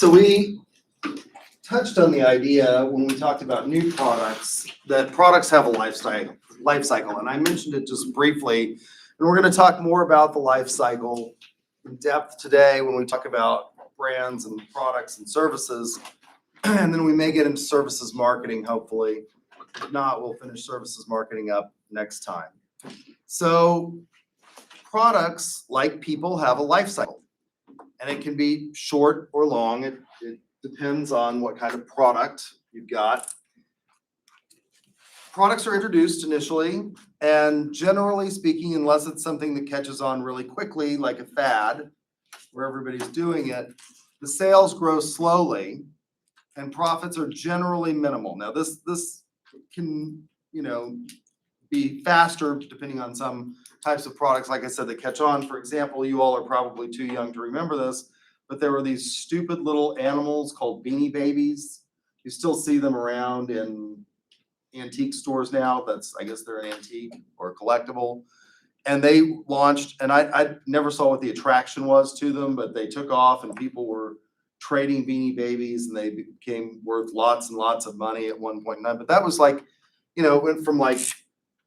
So we touched on the idea when we talked about new products, that products have a life cycle, and I mentioned it just briefly. And we're going to talk more about the life cycle in depth today when we talk about brands and products and services. And then we may get into services marketing, hopefully. If not, we'll finish services marketing up next time. So products, like people, have a life cycle, and it can be short or long. It depends on what kind of product you've got. Products are introduced initially, and generally speaking, unless it's something that catches on really quickly, like a fad, where everybody's doing it, the sales grow slowly, and profits are generally minimal. Now, this can, be faster depending on some types of products, like I said, that catch on. For example, you all are probably too young to remember this, but there were these stupid little animals called Beanie Babies. You still see them around in antique stores now. I guess they're an antique or collectible. And they launched, and I never saw what the attraction was to them, but they took off and people were trading Beanie Babies, and they became worth lots and lots of money at one point in time. But that was like, it went from like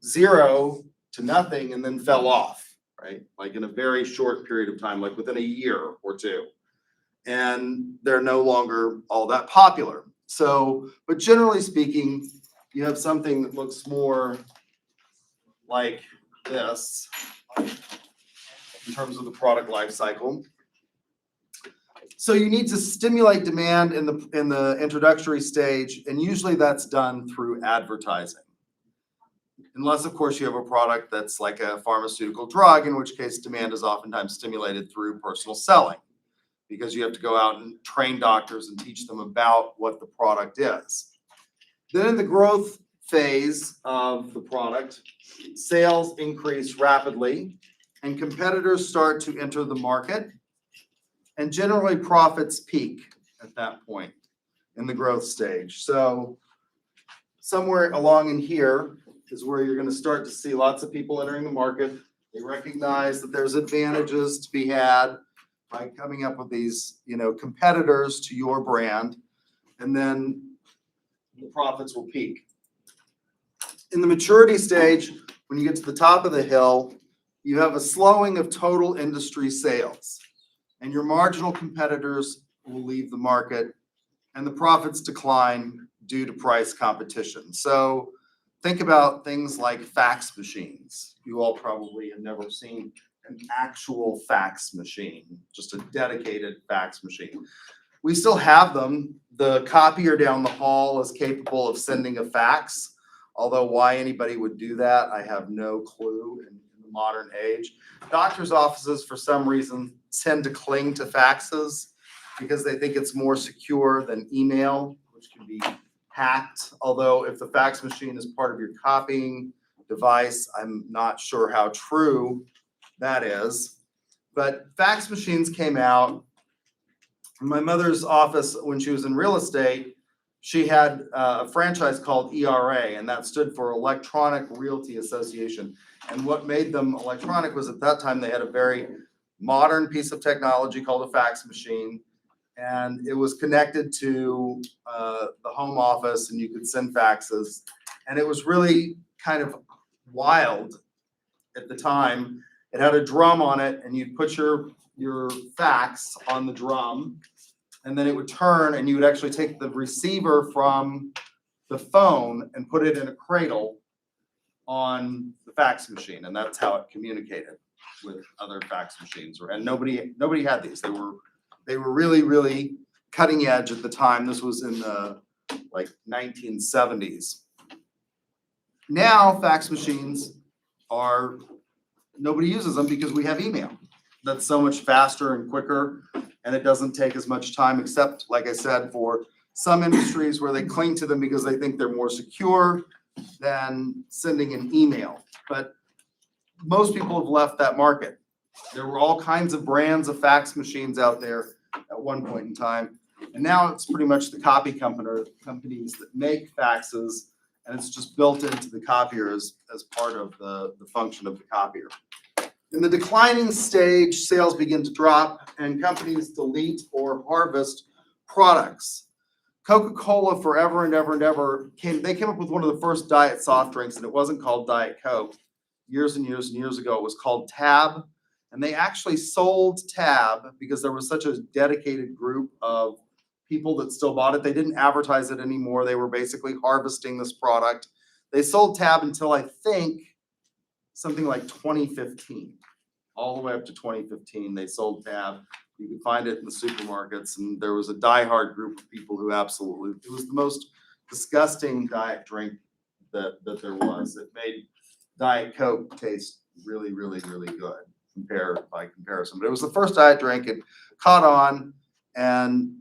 zero to nothing and then fell off, right? Like in a very short period of time, like within a year or two. And they're no longer all that popular. So, but generally speaking, you have something that looks more like this in terms of the product life cycle. So you need to stimulate demand in the introductory stage, and usually that's done through advertising. Unless, of course, you have a product that's like a pharmaceutical drug, in which case demand is oftentimes stimulated through personal selling, because you have to go out and train doctors and teach them about what the product is. Then in the growth phase of the product, sales increase rapidly and competitors start to enter the market, and generally profits peak at that point in the growth stage. So somewhere along in here is where you're going to start to see lots of people entering the market. They recognize that there's advantages to be had by coming up with these, competitors to your brand, and then the profits will peak. In the maturity stage, when you get to the top of the hill, you have a slowing of total industry sales, and your marginal competitors will leave the market, and the profits decline due to price competition. So think about things like fax machines. You all probably have never seen an actual fax machine, just a dedicated fax machine. We still have them. The copier down the hall is capable of sending a fax, although why anybody would do that, I have no clue in the modern age. Doctors' offices, for some reason, tend to cling to faxes because they think it's more secure than email, which can be hacked. Although if the fax machine is part of your copying device, I'm not sure how true that is. But fax machines came out. In my mother's office, when she was in real estate, she had a franchise called ERA, and that stood for Electronic Realty Association. And what made them electronic was at that time they had a very modern piece of technology called a fax machine, and it was connected to the home office, and you could send faxes. And it was really kind of wild at the time. It had a drum on it, and you'd put your fax on the drum, and then it would turn, and you would actually take the receiver from the phone and put it in a cradle on the fax machine, and that's how it communicated with other fax machines. And nobody had these. They were really, really cutting edge at the time. This was in the 1970s. Now fax machines nobody uses them because we have email. That's so much faster and quicker, and it doesn't take as much time, except, like I said, for some industries where they cling to them because they think they're more secure than sending an email. But most people have left that market. There were all kinds of brands of fax machines out there at one point in time, and now it's pretty much the copy companies that make faxes, and it's just built into the copier as part of the function of the copier. In the declining stage, sales begin to drop, and companies delete or harvest products. Coca-Cola forever and ever and ever came up with one of the first diet soft drinks, and it wasn't called Diet Coke. Years and years and years ago, it was called Tab. And they actually sold Tab because there was such a dedicated group of people that still bought it. They didn't advertise it anymore. They were basically harvesting this product. They sold Tab until I think something like 2015. All the way up to 2015, they sold Tab. You could find it in the supermarkets, and there was a diehard group of people who absolutely, it was the most disgusting diet drink that there was. It made Diet Coke taste really, really, really good by comparison. But it was the first diet drink. It caught on, and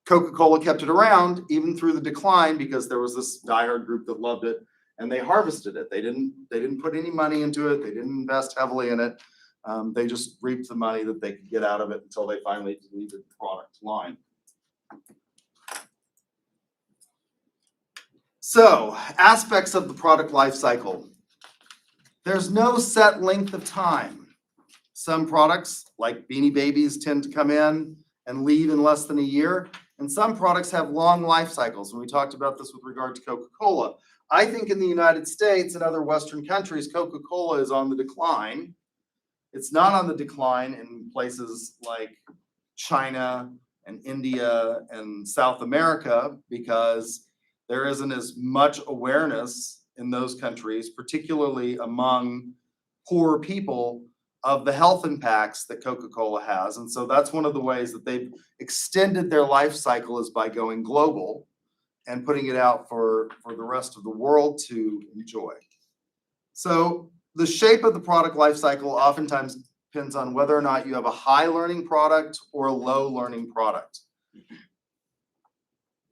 Coca-Cola kept it around even through the decline because there was this diehard group that loved it, and they harvested it. They didn't put any money into it. They didn't invest heavily in it. They just reaped the money that they could get out of it until they finally deleted the product line. So, aspects of the product life cycle. There's no set length of time. Some products, like Beanie Babies, tend to come in and leave in less than a year, and some products have long life cycles. And we talked about this with regard to Coca-Cola. I think in the United States and other Western countries, Coca-Cola is on the decline. It's not on the decline in places like China and India and South America because there isn't as much awareness in those countries, particularly among poor people, of the health impacts that Coca-Cola has. And so that's one of the ways that they've extended their life cycle is by going global and putting it out for the rest of the world to enjoy. So the shape of the product life cycle oftentimes depends on whether or not you have a high learning product or a low learning product.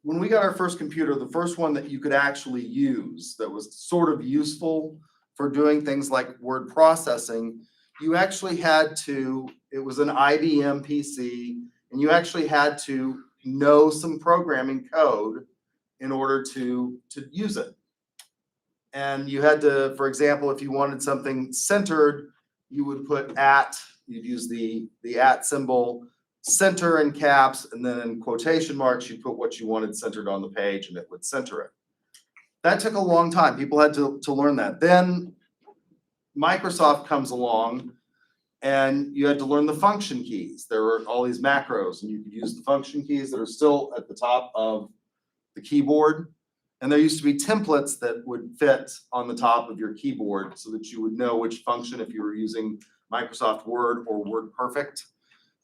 When we got our first computer, the first one that you could actually use that was sort of useful for doing things like word processing, you actually had to, it was an IBM PC, and you actually had to know some programming code in order to use it. And you had to, for example, if you wanted something centered, you would put at, you'd use the at symbol, center in caps, and then in quotation marks, you put what you wanted centered on the page and it would center it. That took a long time. People had to learn that. Then Microsoft comes along and you had to learn the function keys. There were all these macros and you could use the function keys that are still at the top of the keyboard. And there used to be templates that would fit on the top of your keyboard so that you would know which function, if you were using Microsoft Word or WordPerfect,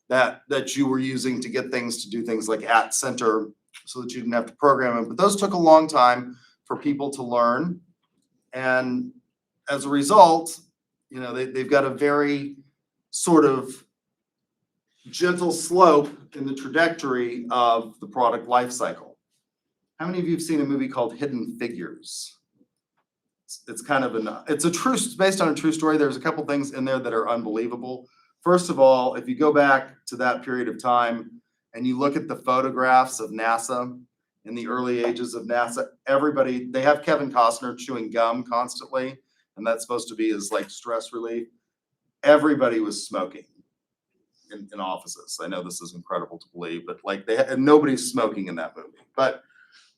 that you were using to get things to do things like at center so that you didn't have to program them. But those took a long time for people to learn. And as a result, you know, they've got a very sort of gentle slope in the trajectory of the product life cycle. How many of you have seen a movie called Hidden Figures? It's kind of it's based on a true story. There's a couple things in there that are unbelievable. First of all, if you go back to that period of time and you look at the photographs of NASA in the early ages of NASA, they have Kevin Costner chewing gum constantly, and that's supposed to be his like stress relief. Everybody was smoking in offices. I know this is incredible to believe, but like and nobody's smoking in that movie. But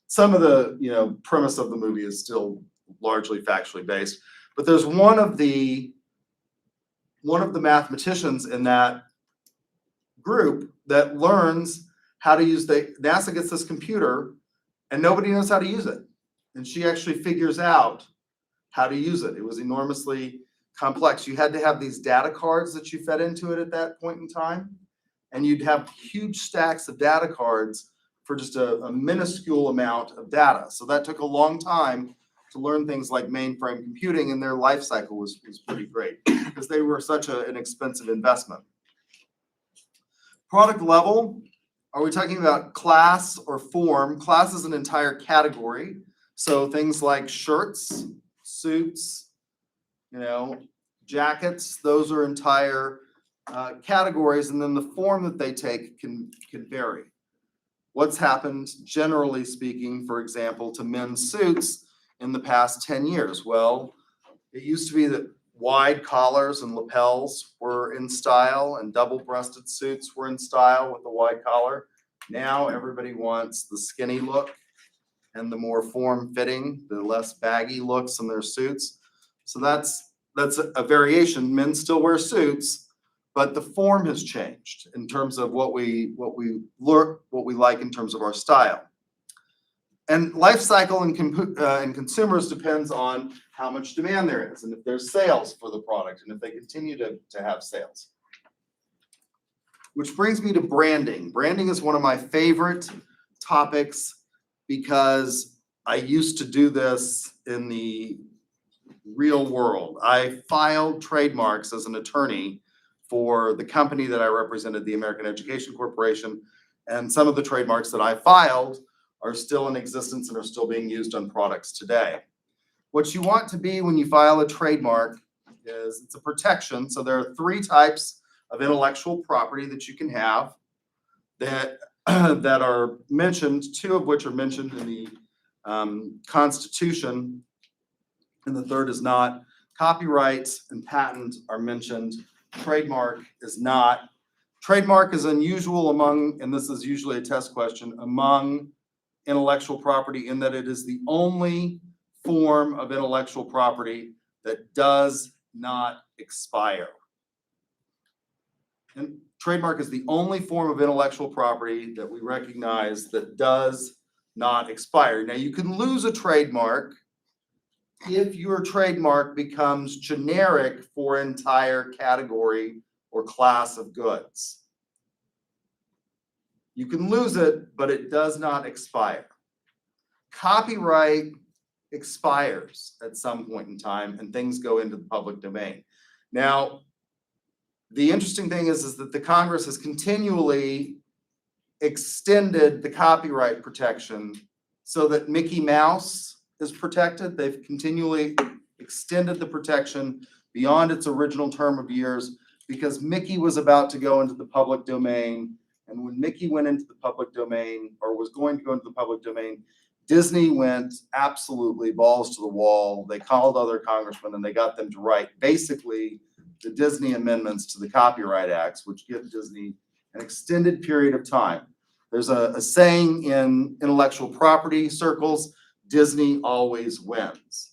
some of the premise of the movie is still largely factually based. But there's one of the mathematicians in that group that learns how to use NASA gets this computer and nobody knows how to use it. And she actually figures out how to use it. It was enormously complex. You had to have these data cards that you fed into it at that point in time. And you'd have huge stacks of data cards for just a minuscule amount of data. So that took a long time to learn things like mainframe computing, and their life cycle was pretty great because they were such an expensive investment. Product level, are we talking about class or form? Class is an entire category. So things like shirts, suits, jackets, those are entire categories, and then the form that they take can vary. What's happened, generally speaking, for example, to men's suits in the past 10 years? Well, it used to be that wide collars and lapels were in style and double-breasted suits were in style with the wide collar. Now everybody wants the skinny look and the more form-fitting, the less baggy looks in their suits. So that's a variation. Men still wear suits, but the form has changed in terms of what we like in terms of our style. And life cycle and consumers depends on how much demand there is and if there's sales for the product and if they continue to have sales. Which brings me to branding. Branding is one of my favorite topics because I used to do this in the real world. I filed trademarks as an attorney for the company that I represented, the American Education Corporation, and some of the trademarks that I filed are still in existence and are still being used on products today. What you want to be when you file a trademark is it's a protection. So there are 3 types of intellectual property that you can have that that are mentioned, 2 of which are mentioned in the Constitution, and the 3rd is not. Copyright and patent are mentioned. Trademark is not. Trademark is unusual among, and this is usually a test question, among intellectual property in that it is the only form of intellectual property that does not expire. And trademark is the only form of intellectual property that we recognize that does not expire. Now, you can lose a trademark if your trademark becomes generic for an entire category or class of goods. You can lose it, but it does not expire. Copyright expires at some point in time and things go into the public domain. Now, the interesting thing is that the Congress has continually extended the copyright protection so that Mickey Mouse is protected. They've continually extended the protection beyond its original term of years because Mickey was about to go into the public domain. And when Mickey went into the public domain or was going to go into the public domain, Disney went absolutely balls to the wall. They called other congressmen and they got them to write basically the Disney amendments to the Copyright Acts, which give Disney an extended period of time. There's a saying in intellectual property circles, Disney always wins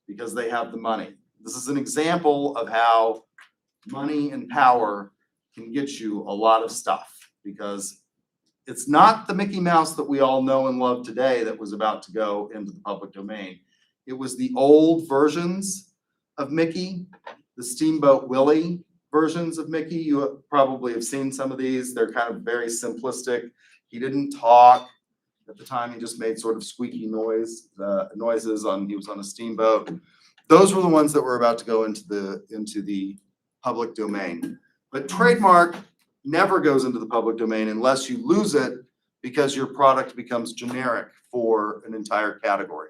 because they have the money. This is an example of how money and power can get you a lot of stuff because it's not the Mickey Mouse that we all know and love today that was about to go into the public domain. It was the old versions of Mickey, the Steamboat Willie versions of Mickey. You probably have seen some of these. They're kind of very simplistic. He didn't talk. At the time, he just made sort of squeaky noises he was on a steamboat. Those were the ones that were about to go into the public domain. But trademark never goes into the public domain unless you lose it because your product becomes generic for an entire category.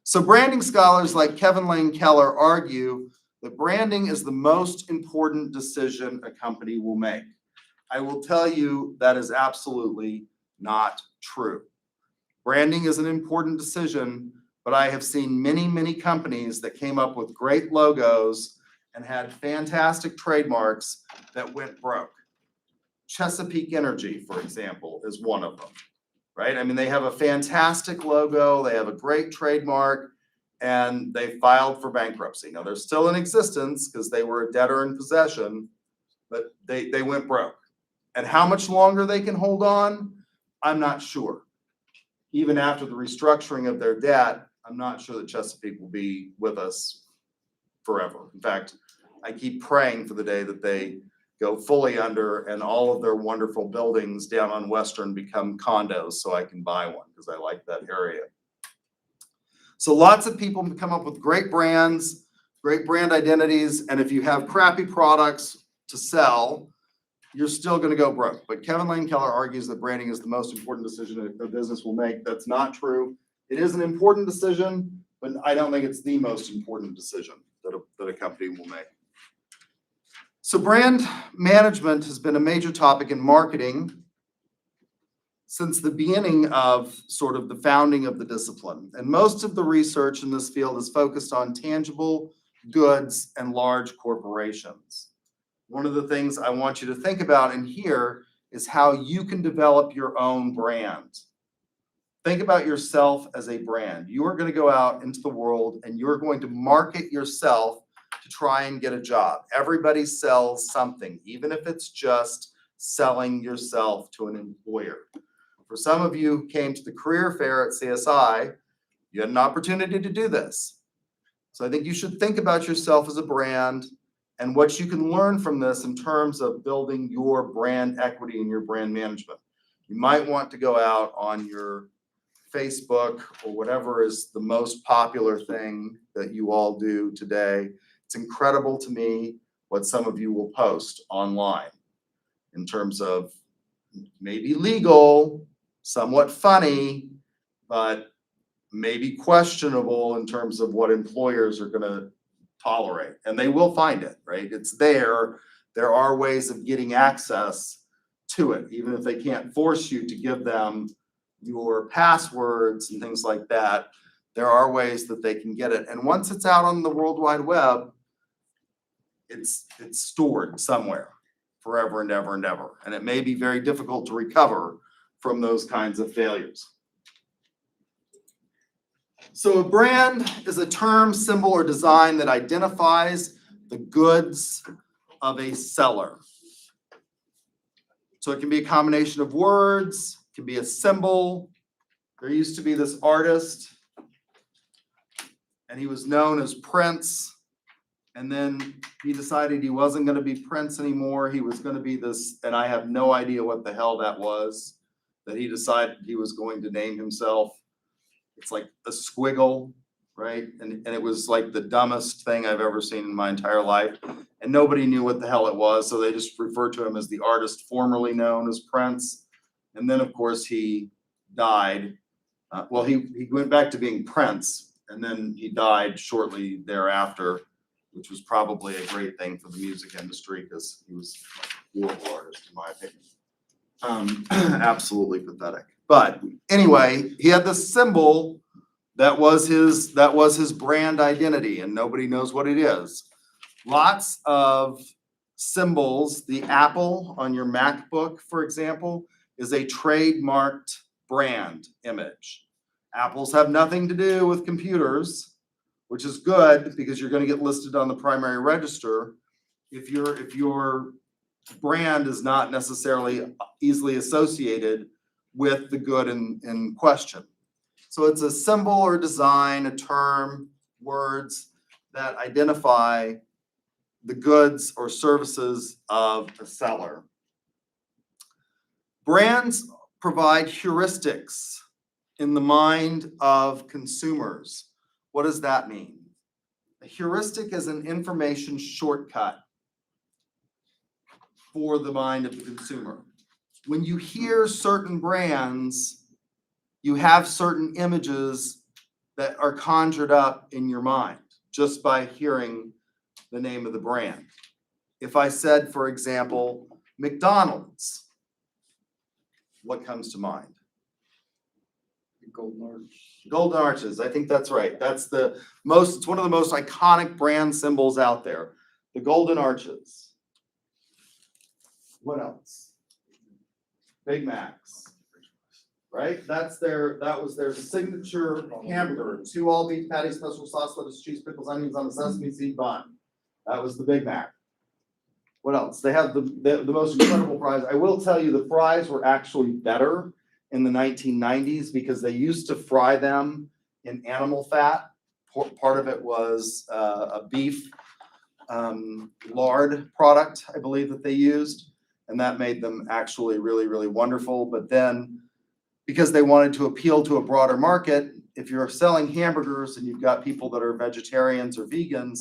So branding scholars like Kevin Lane Keller argue that branding is the most important decision a company will make. I will tell you that is absolutely not true. Branding is an important decision, but I have seen many, many companies that came up with great logos and had fantastic trademarks that went broke. Chesapeake Energy, for example, is one of them, right? I mean, they have a fantastic logo, they have a great trademark, and they filed for bankruptcy. Now, they're still in existence because they were a debtor in possession, but they went broke. And how much longer they can hold on, I'm not sure. Even after the restructuring of their debt, I'm not sure that Chesapeake will be with us forever. In fact, I keep praying for the day that they go fully under and all of their wonderful buildings down on Western become condos so I can buy one because I like that area. So lots of people come up with great brands, great brand identities, and if you have crappy products to sell, you're still going to go broke. But Kevin Lane Keller argues that branding is the most important decision a business will make. That's not true. It is an important decision, but I don't think it's the most important decision that a company will make. So brand management has been a major topic in marketing since the beginning of sort of the founding of the discipline. And most of the research in this field is focused on tangible goods and large corporations. One of the things I want you to think about in here is how you can develop your own brand. Think about yourself as a brand. You are going to go out into the world and you're going to market yourself to try and get a job. Everybody sells something, even if it's just selling yourself to an employer. For some of you who came to the career fair at CSI, you had an opportunity to do this. So I think you should think about yourself as a brand and what you can learn from this in terms of building your brand equity and your brand management. You might want to go out on your Facebook or whatever is the most popular thing that you all do today. It's incredible to me what some of you will post online in terms of maybe legal, somewhat funny, but maybe questionable in terms of what employers are going to tolerate. And they will find it, right? It's there. There are ways of getting access to it, even if they can't force you to give them your passwords and things like that. There are ways that they can get it. And once it's out on the World Wide Web, it's stored somewhere forever and ever and ever. And it may be very difficult to recover from those kinds of failures. So a brand is a term, symbol, or design that identifies the goods of a seller. So it can be a combination of words, it can be a symbol. There used to be this artist, and he was known as Prince. And then he decided he wasn't going to be Prince anymore. He was going to be this, and I have no idea what the hell that was, that he decided he was going to name himself. It's like a squiggle, right? And it was like the dumbest thing I've ever seen in my entire life. And nobody knew what the hell it was. So they just referred to him as the artist formerly known as Prince. And then, of course, he died. Well, he went back to being Prince, and then he died shortly thereafter, which was probably a great thing for the music industry because he was a horrible artist, in my opinion. Absolutely pathetic. But anyway, he had this symbol that was his brand identity, and nobody knows what it is. Lots of symbols. The apple on your MacBook, for example, is a trademarked brand image. Apples have nothing to do with computers, which is good because you're going to get listed on the primary register if your brand is not necessarily easily associated with the good in question. So it's a symbol or design, a term, words that identify the goods or services of a seller. Brands provide heuristics in the mind of consumers. What does that mean? A heuristic is an information shortcut for the mind of the consumer. When you hear certain brands, you have certain images that are conjured up in your mind just by hearing the name of the brand. If I said, for example, McDonald's, what comes to mind? Golden Arch. Golden Arches, I think that's right. It's one of the most iconic brand symbols out there. The Golden Arches. What else? Big Macs, right? That was their signature hamburger. 2 all-beef patties, special sauce, lettuce, cheese, pickles, onions on a sesame seed bun. That was the Big Mac. What else? They have the most incredible fries. I will tell you the fries were actually better in the 1990s because they used to fry them in animal fat. Part of it was a beef lard product, I believe, that they used. And that made them actually really, really wonderful. But then because they wanted to appeal to a broader market, if you're selling hamburgers and you've got people that are vegetarians or vegans,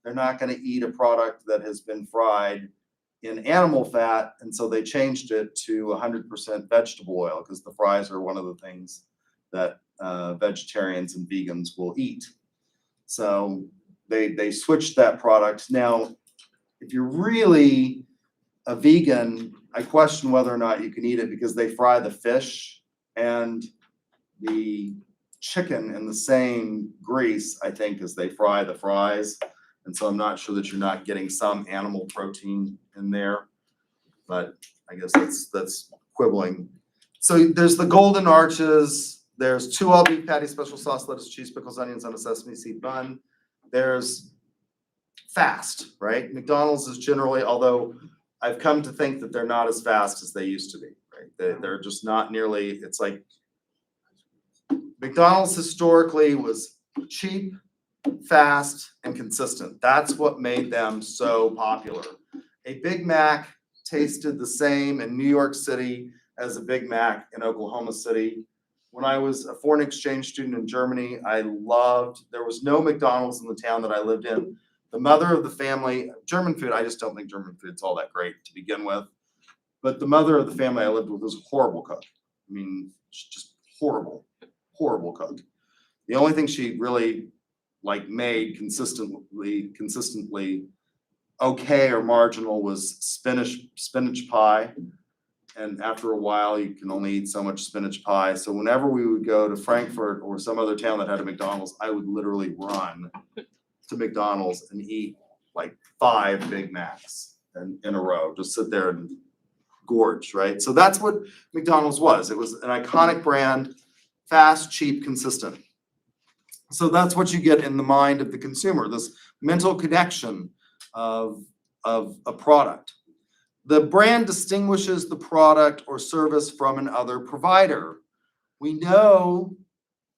they're not going to eat a product that has been fried in animal fat. And so they changed it to 100% vegetable oil because the fries are one of the things that vegetarians and vegans will eat. So they switched that product. Now, if you're really a vegan, I question whether or not you can eat it because they fry the fish and the chicken in the same grease, I think, as they fry the fries. And so I'm not sure that you're not getting some animal protein in there. but I guess that's quibbling. So there's the golden arches. There's 2 all beef patty, special sauce, lettuce, cheese, pickles, onions on a sesame seed bun. There's fast, right? McDonald's is generally, although I've come to think that they're not as fast as they used to be, right? They're just not nearly, it's like McDonald's historically was cheap, fast, and consistent. That's what made them so popular. A Big Mac tasted the same in New York City as a Big Mac in Oklahoma City. When I was a foreign exchange student in Germany, there was no McDonald's in the town that I lived in. The mother of the family, German food, I just don't think German food's all that great to begin with. But the mother of the family I lived with was a horrible cook. I mean, just horrible cook. The only thing she really made consistently okay or marginal was spinach pie. And after a while, you can only eat so much spinach pie. So whenever we would go to Frankfurt or some other town that had a McDonald's, I would literally run to McDonald's and eat 5 Big Macs in a row. Just sit there and gorge, right? So that's what McDonald's was. It was an iconic brand, fast, cheap, consistent. So that's what you get in the mind of the consumer, this mental connection of a product. The brand distinguishes the product or service from another provider. We know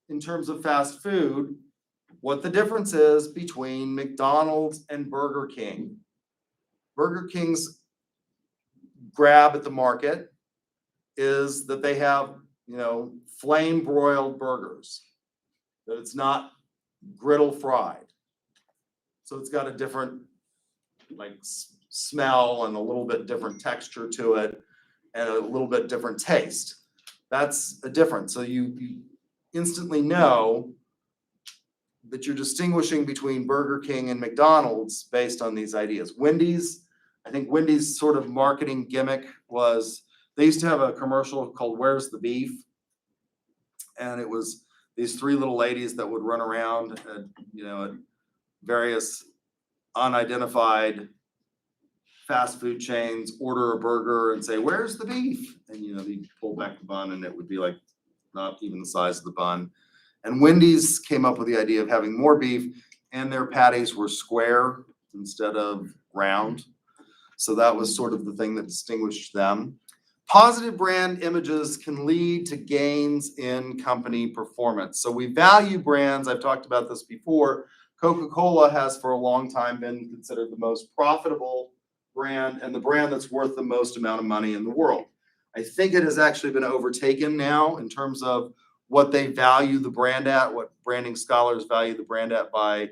in terms of fast food what the difference is between McDonald's and Burger King. Burger King's grab at the market is that they have, flame broiled burgers, that it's not griddle fried. So it's got a different smell and a little bit different texture to it and a little bit different taste. That's a difference. So you instantly know that you're distinguishing between Burger King and McDonald's based on these ideas. I think Wendy's sort of marketing gimmick was they used to have a commercial called Where's the Beef? And it was these 3 little ladies that would run around at various unidentified fast food chains, order a burger and say, "Where's the beef?" And they'd pull back the bun and it would be not even the size of the bun. And Wendy's came up with the idea of having more beef and their patties were square instead of round. So that was sort of the thing that distinguished them. Positive brand images can lead to gains in company performance. So we value brands. I've talked about this before. Coca-Cola has for a long time been considered the most profitable brand and the brand that's worth the most amount of money in the world. I think it has actually been overtaken now in terms of what they value the brand at, what branding scholars value the brand at by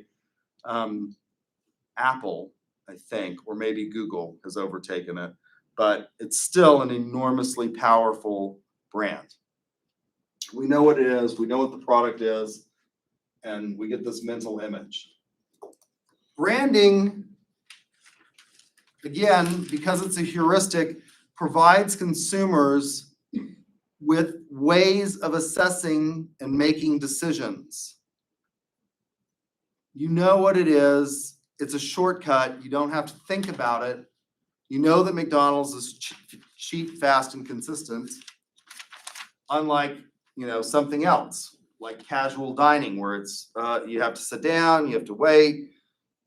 Apple, I think, or maybe Google has overtaken it. But it's still an enormously powerful brand. We know what it is, we know what the product is, and we get this mental image. Branding, again, because it's a heuristic, provides consumers with ways of assessing and making decisions. You know what it is, it's a shortcut, you don't have to think about it. You know that McDonald's is cheap, fast, and consistent, unlike something else like casual dining where it's you have to sit down, you have to wait,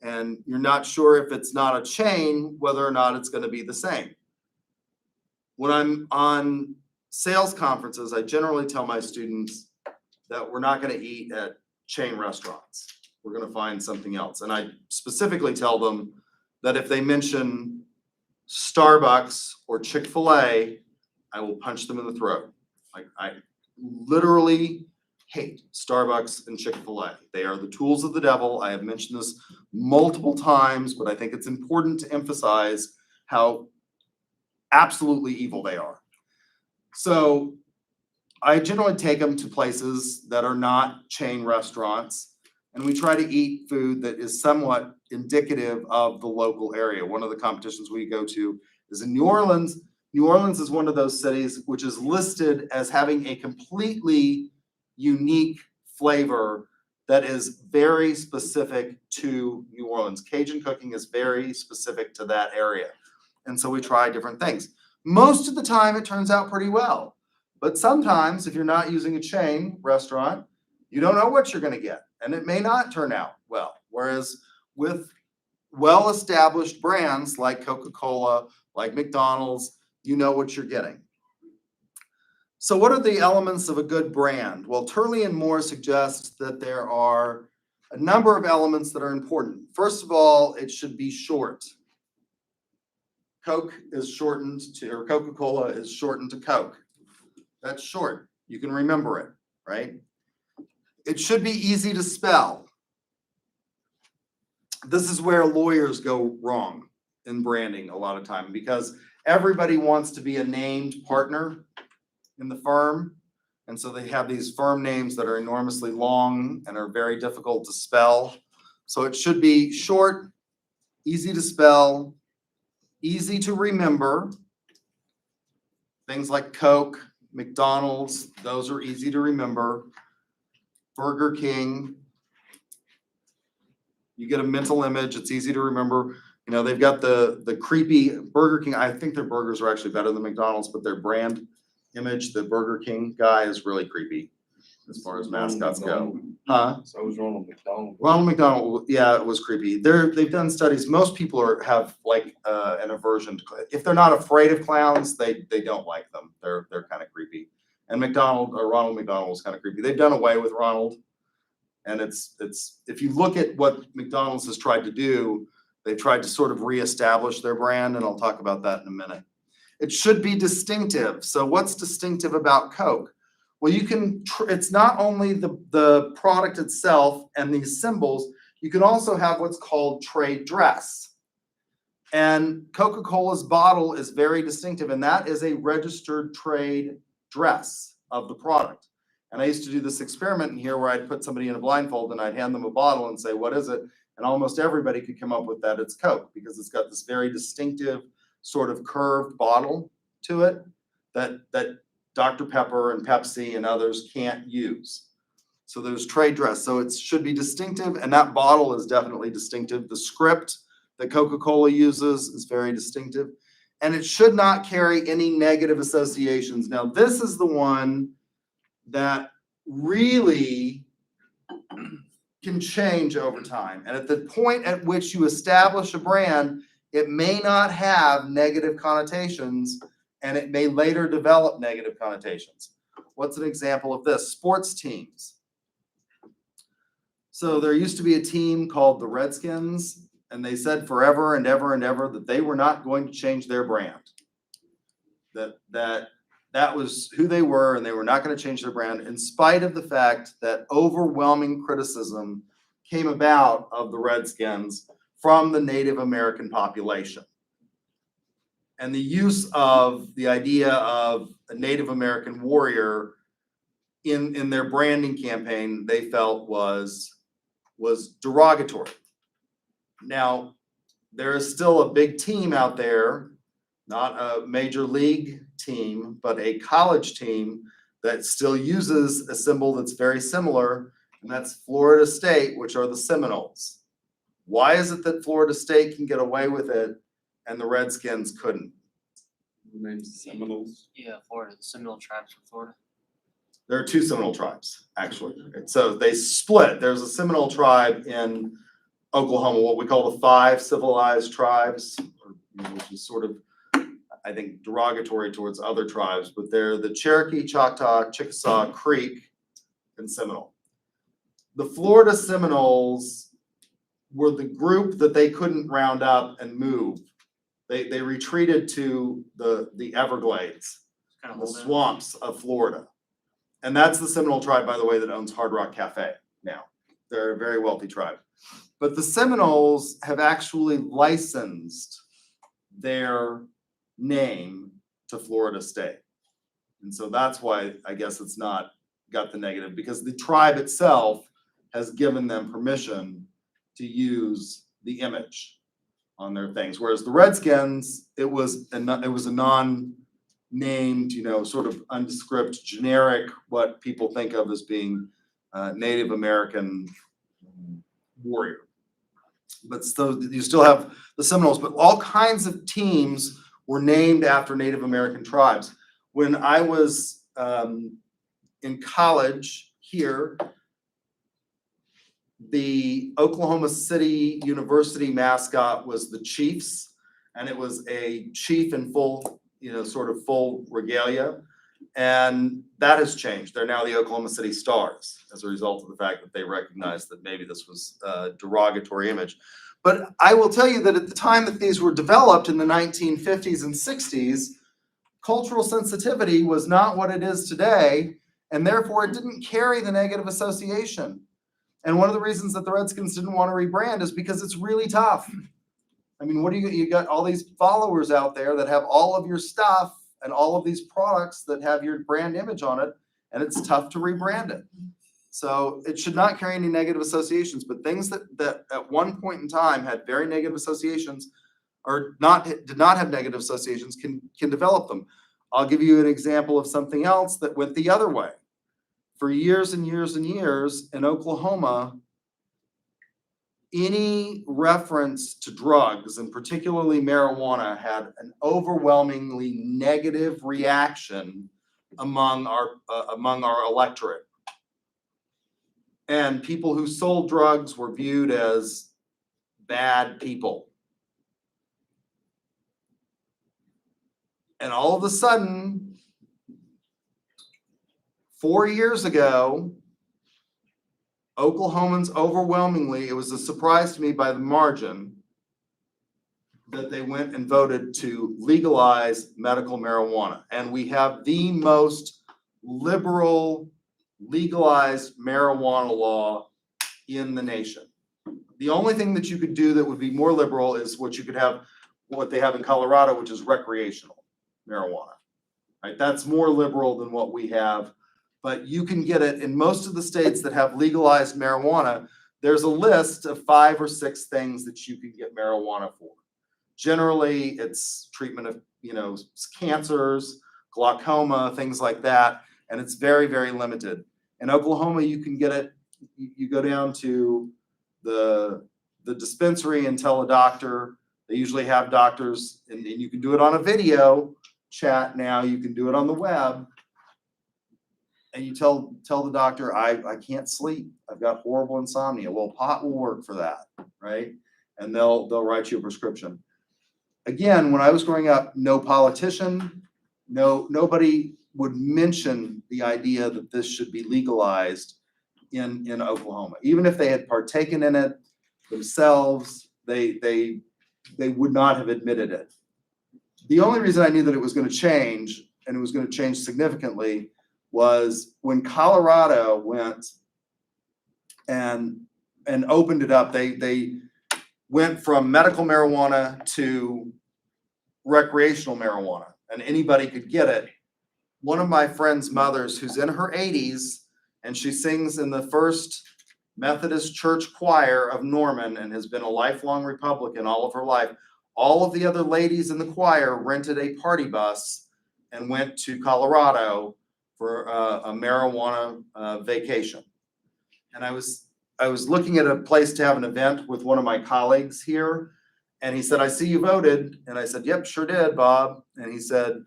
and you're not sure if it's not a chain whether or not it's going to be the same. When I'm on sales conferences, I generally tell my students that we're not going to eat at chain restaurants. We're going to find something else, and I specifically tell them that if they mention Starbucks or Chick-fil-A, I will punch them in the throat. I literally hate Starbucks and Chick-fil-A. They are the tools of the devil. I have mentioned this multiple times, but I think it's important to emphasize how absolutely evil they are. So I generally take them to places that are not chain restaurants, and we try to eat food that is somewhat indicative of the local area. One of the competitions we go to is in New Orleans. New Orleans is one of those cities which is listed as having a completely unique flavor that is very specific to New Orleans. Cajun cooking is very specific to that area. And so we try different things. Most of the time, it turns out pretty well. But sometimes, if you're not using a chain restaurant, you don't know what you're going to get, and it may not turn out well. Whereas with well-established brands like Coca-Cola, like McDonald's, you know what you're getting. So what are the elements of a good brand? Well, Turley and Moore suggests that there are a number of elements that are important. First of all, it should be short. Coke is shortened to, or Coca-Cola is shortened to Coke. That's short. You can remember it, right? It should be easy to spell. This is where lawyers go wrong in branding a lot of time, because everybody wants to be a named partner in the firm. And so they have these firm names that are enormously long and are very difficult to spell. So it should be short, easy to spell, easy to remember. Things like Coke, McDonald's, those are easy to remember. Burger King, you get a mental image, it's easy to remember. You know, they've got the creepy Burger King. I think their burgers are actually better than McDonald's, but their brand image, the Burger King guy, is really creepy as far as mascots go. Huh? So was Ronald McDonald. Ronald McDonald, yeah, it was creepy. They've done studies. Most people have like an aversion to, if they're not afraid of clowns, they don't like them. They're kind of creepy. And Ronald McDonald was kind of creepy. They've done away with Ronald. And it's if you look at what McDonald's has tried to do, they've tried to sort of reestablish their brand, and I'll talk about that in a minute. It should be distinctive. So what's distinctive about Coke? Well, you can, it's not only the product itself and these symbols, you can also have what's called trade dress. And Coca-Cola's bottle is very distinctive, and that is a registered trade dress of the product. And I used to do this experiment in here where I'd put somebody in a blindfold and I'd hand them a bottle and say, what is it? And almost everybody could come up with that it's Coke, because it's got this very distinctive sort of curved bottle to it that Dr. Pepper and Pepsi and others can't use. So there's trade dress. So it should be distinctive, and that bottle is definitely distinctive. The script that Coca-Cola uses is very distinctive, and it should not carry any negative associations. Now, this is the one that really can change over time. And at the point at which you establish a brand, it may not have negative connotations, and it may later develop negative connotations. What's an example of this? Sports teams. So there used to be a team called the Redskins, and they said forever and ever and ever that they were not going to change their brand. That was who they were, and they were not going to change their brand, in spite of the fact that overwhelming criticism came about of the Redskins from the Native American population. And the use of the idea of a Native American warrior in their branding campaign, they felt was derogatory. Now, there is still a big team out there, not a major league team, but a college team that still uses a symbol that's very similar, and that's Florida State, which are the Seminoles. Why is it that Florida State can get away with it and the Redskins couldn't? The name's Seminoles. Yeah, Florida, the Seminole tribes from Florida. There are two Seminole tribes, actually. So they split. There's a Seminole tribe in Oklahoma, what we call the 5 civilized tribes, which is sort of, I think, derogatory towards other tribes, but they're the Cherokee, Choctaw, Chickasaw, Creek, and Seminole. The Florida Seminoles were the group that they couldn't round up and move. They retreated to the Everglades, the swamps of Florida. And that's the Seminole tribe, by the way, that owns Hard Rock Cafe now. They're a very wealthy tribe. But the Seminoles have actually licensed their name to Florida State. And so that's why I guess it's not got the negative, because the tribe itself has given them permission to use the image on their things. Whereas the Redskins, it was a non-named, sort of undescript, generic, what people think of as being Native American warrior. But so you still have the Seminoles, but all kinds of teams were named after Native American tribes. When I was in college here, the Oklahoma City University mascot was the Chiefs, and it was a chief in full, sort of full regalia. And that has changed. They're now the Oklahoma City Stars as a result of the fact that they recognized that maybe this was a derogatory image. But I will tell you that at the time that these were developed in the 1950s and 60s, cultural sensitivity was not what it is today, and therefore it didn't carry the negative association. And one of the reasons that the Redskins didn't want to rebrand is because it's really tough. I mean, what do you got all these followers out there that have all of your stuff and all of these products that have your brand image on it, and it's tough to rebrand it. So it should not carry any negative associations, but things that at one point in time had very negative associations or did not have negative associations can develop them. I'll give you an example of something else that went the other way. For years and years and years in Oklahoma, any reference to drugs, and particularly marijuana, had an overwhelmingly negative reaction among our electorate. And people who sold drugs were viewed as bad people. And all of a sudden, 4 years ago, Oklahomans overwhelmingly, it was a surprise to me by the margin, that they went and voted to legalize medical marijuana. And we have the most liberal legalized marijuana law in the nation. The only thing that you could do that would be more liberal is what they have in Colorado, which is recreational marijuana. Right? That's more liberal than what we have. But you can get it in most of the states that have legalized marijuana. There's a list of 5 or 6 things that you can get marijuana for. Generally, it's treatment of, cancers, glaucoma, things like that, and it's very, very limited. In Oklahoma, you can get it. You go down to the dispensary and tell a doctor. They usually have doctors, and you can do it on a video chat now. You can do it on the web. And you tell the doctor, I can't sleep. I've got horrible insomnia. Well, pot will work for that, right? And they'll write you a prescription. Again, when I was growing up, no politician, nobody would mention the idea that this should be legalized in Oklahoma. Even if they had partaken in it themselves, they would not have admitted it. The only reason I knew that it was going to change, and it was going to change significantly, was when Colorado went and opened it up. They went from medical marijuana to recreational marijuana, and anybody could get it. One of my friend's mothers, who's in her 80s, and she sings in the First Methodist Church Choir of Norman and has been a lifelong Republican all of her life. All of the other ladies in the choir rented a party bus and went to Colorado for a marijuana vacation. And I was looking at a place to have an event with one of my colleagues here, and he said, I see you voted. And I said, yep, sure did, Bob. And he said,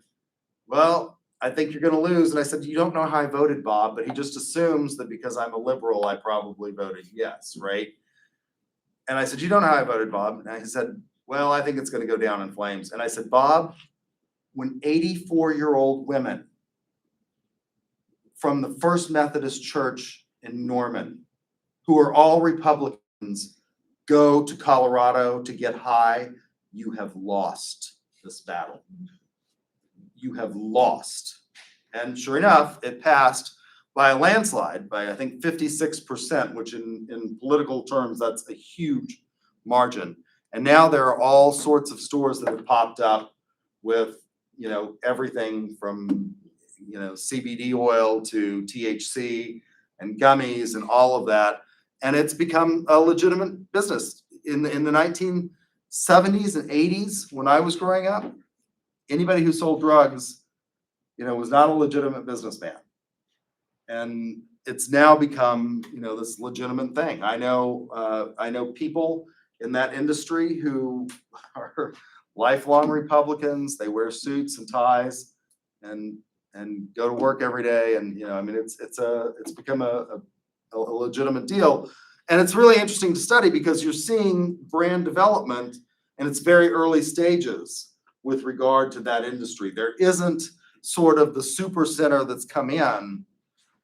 well, I think you're going to lose. And I said, you don't know how I voted, Bob, but he just assumes that because I'm a liberal, I probably voted yes, right? And I said, you don't know how I voted, Bob. And he said, well, I think it's going to go down in flames. And I said, Bob, when 84-year-old women from the First Methodist Church in Norman, who are all Republicans, go to Colorado to get high, you have lost this battle. You have lost. And sure enough, it passed by a landslide, by I think 56%, which in political terms, that's a huge margin. And now there are all sorts of stores that have popped up with, everything from, CBD oil to THC and gummies and all of that. And it's become a legitimate business. In the 1970s and 80s, when I was growing up, anybody who sold drugs, was not a legitimate businessman. And it's now become, this legitimate thing. I know people in that industry who are lifelong Republicans. They wear suits and ties and go to work every day. And, you know, I mean, it's become a legitimate deal. And it's really interesting to study because you're seeing brand development in its very early stages with regard to that industry. There isn't sort of the super center that's come in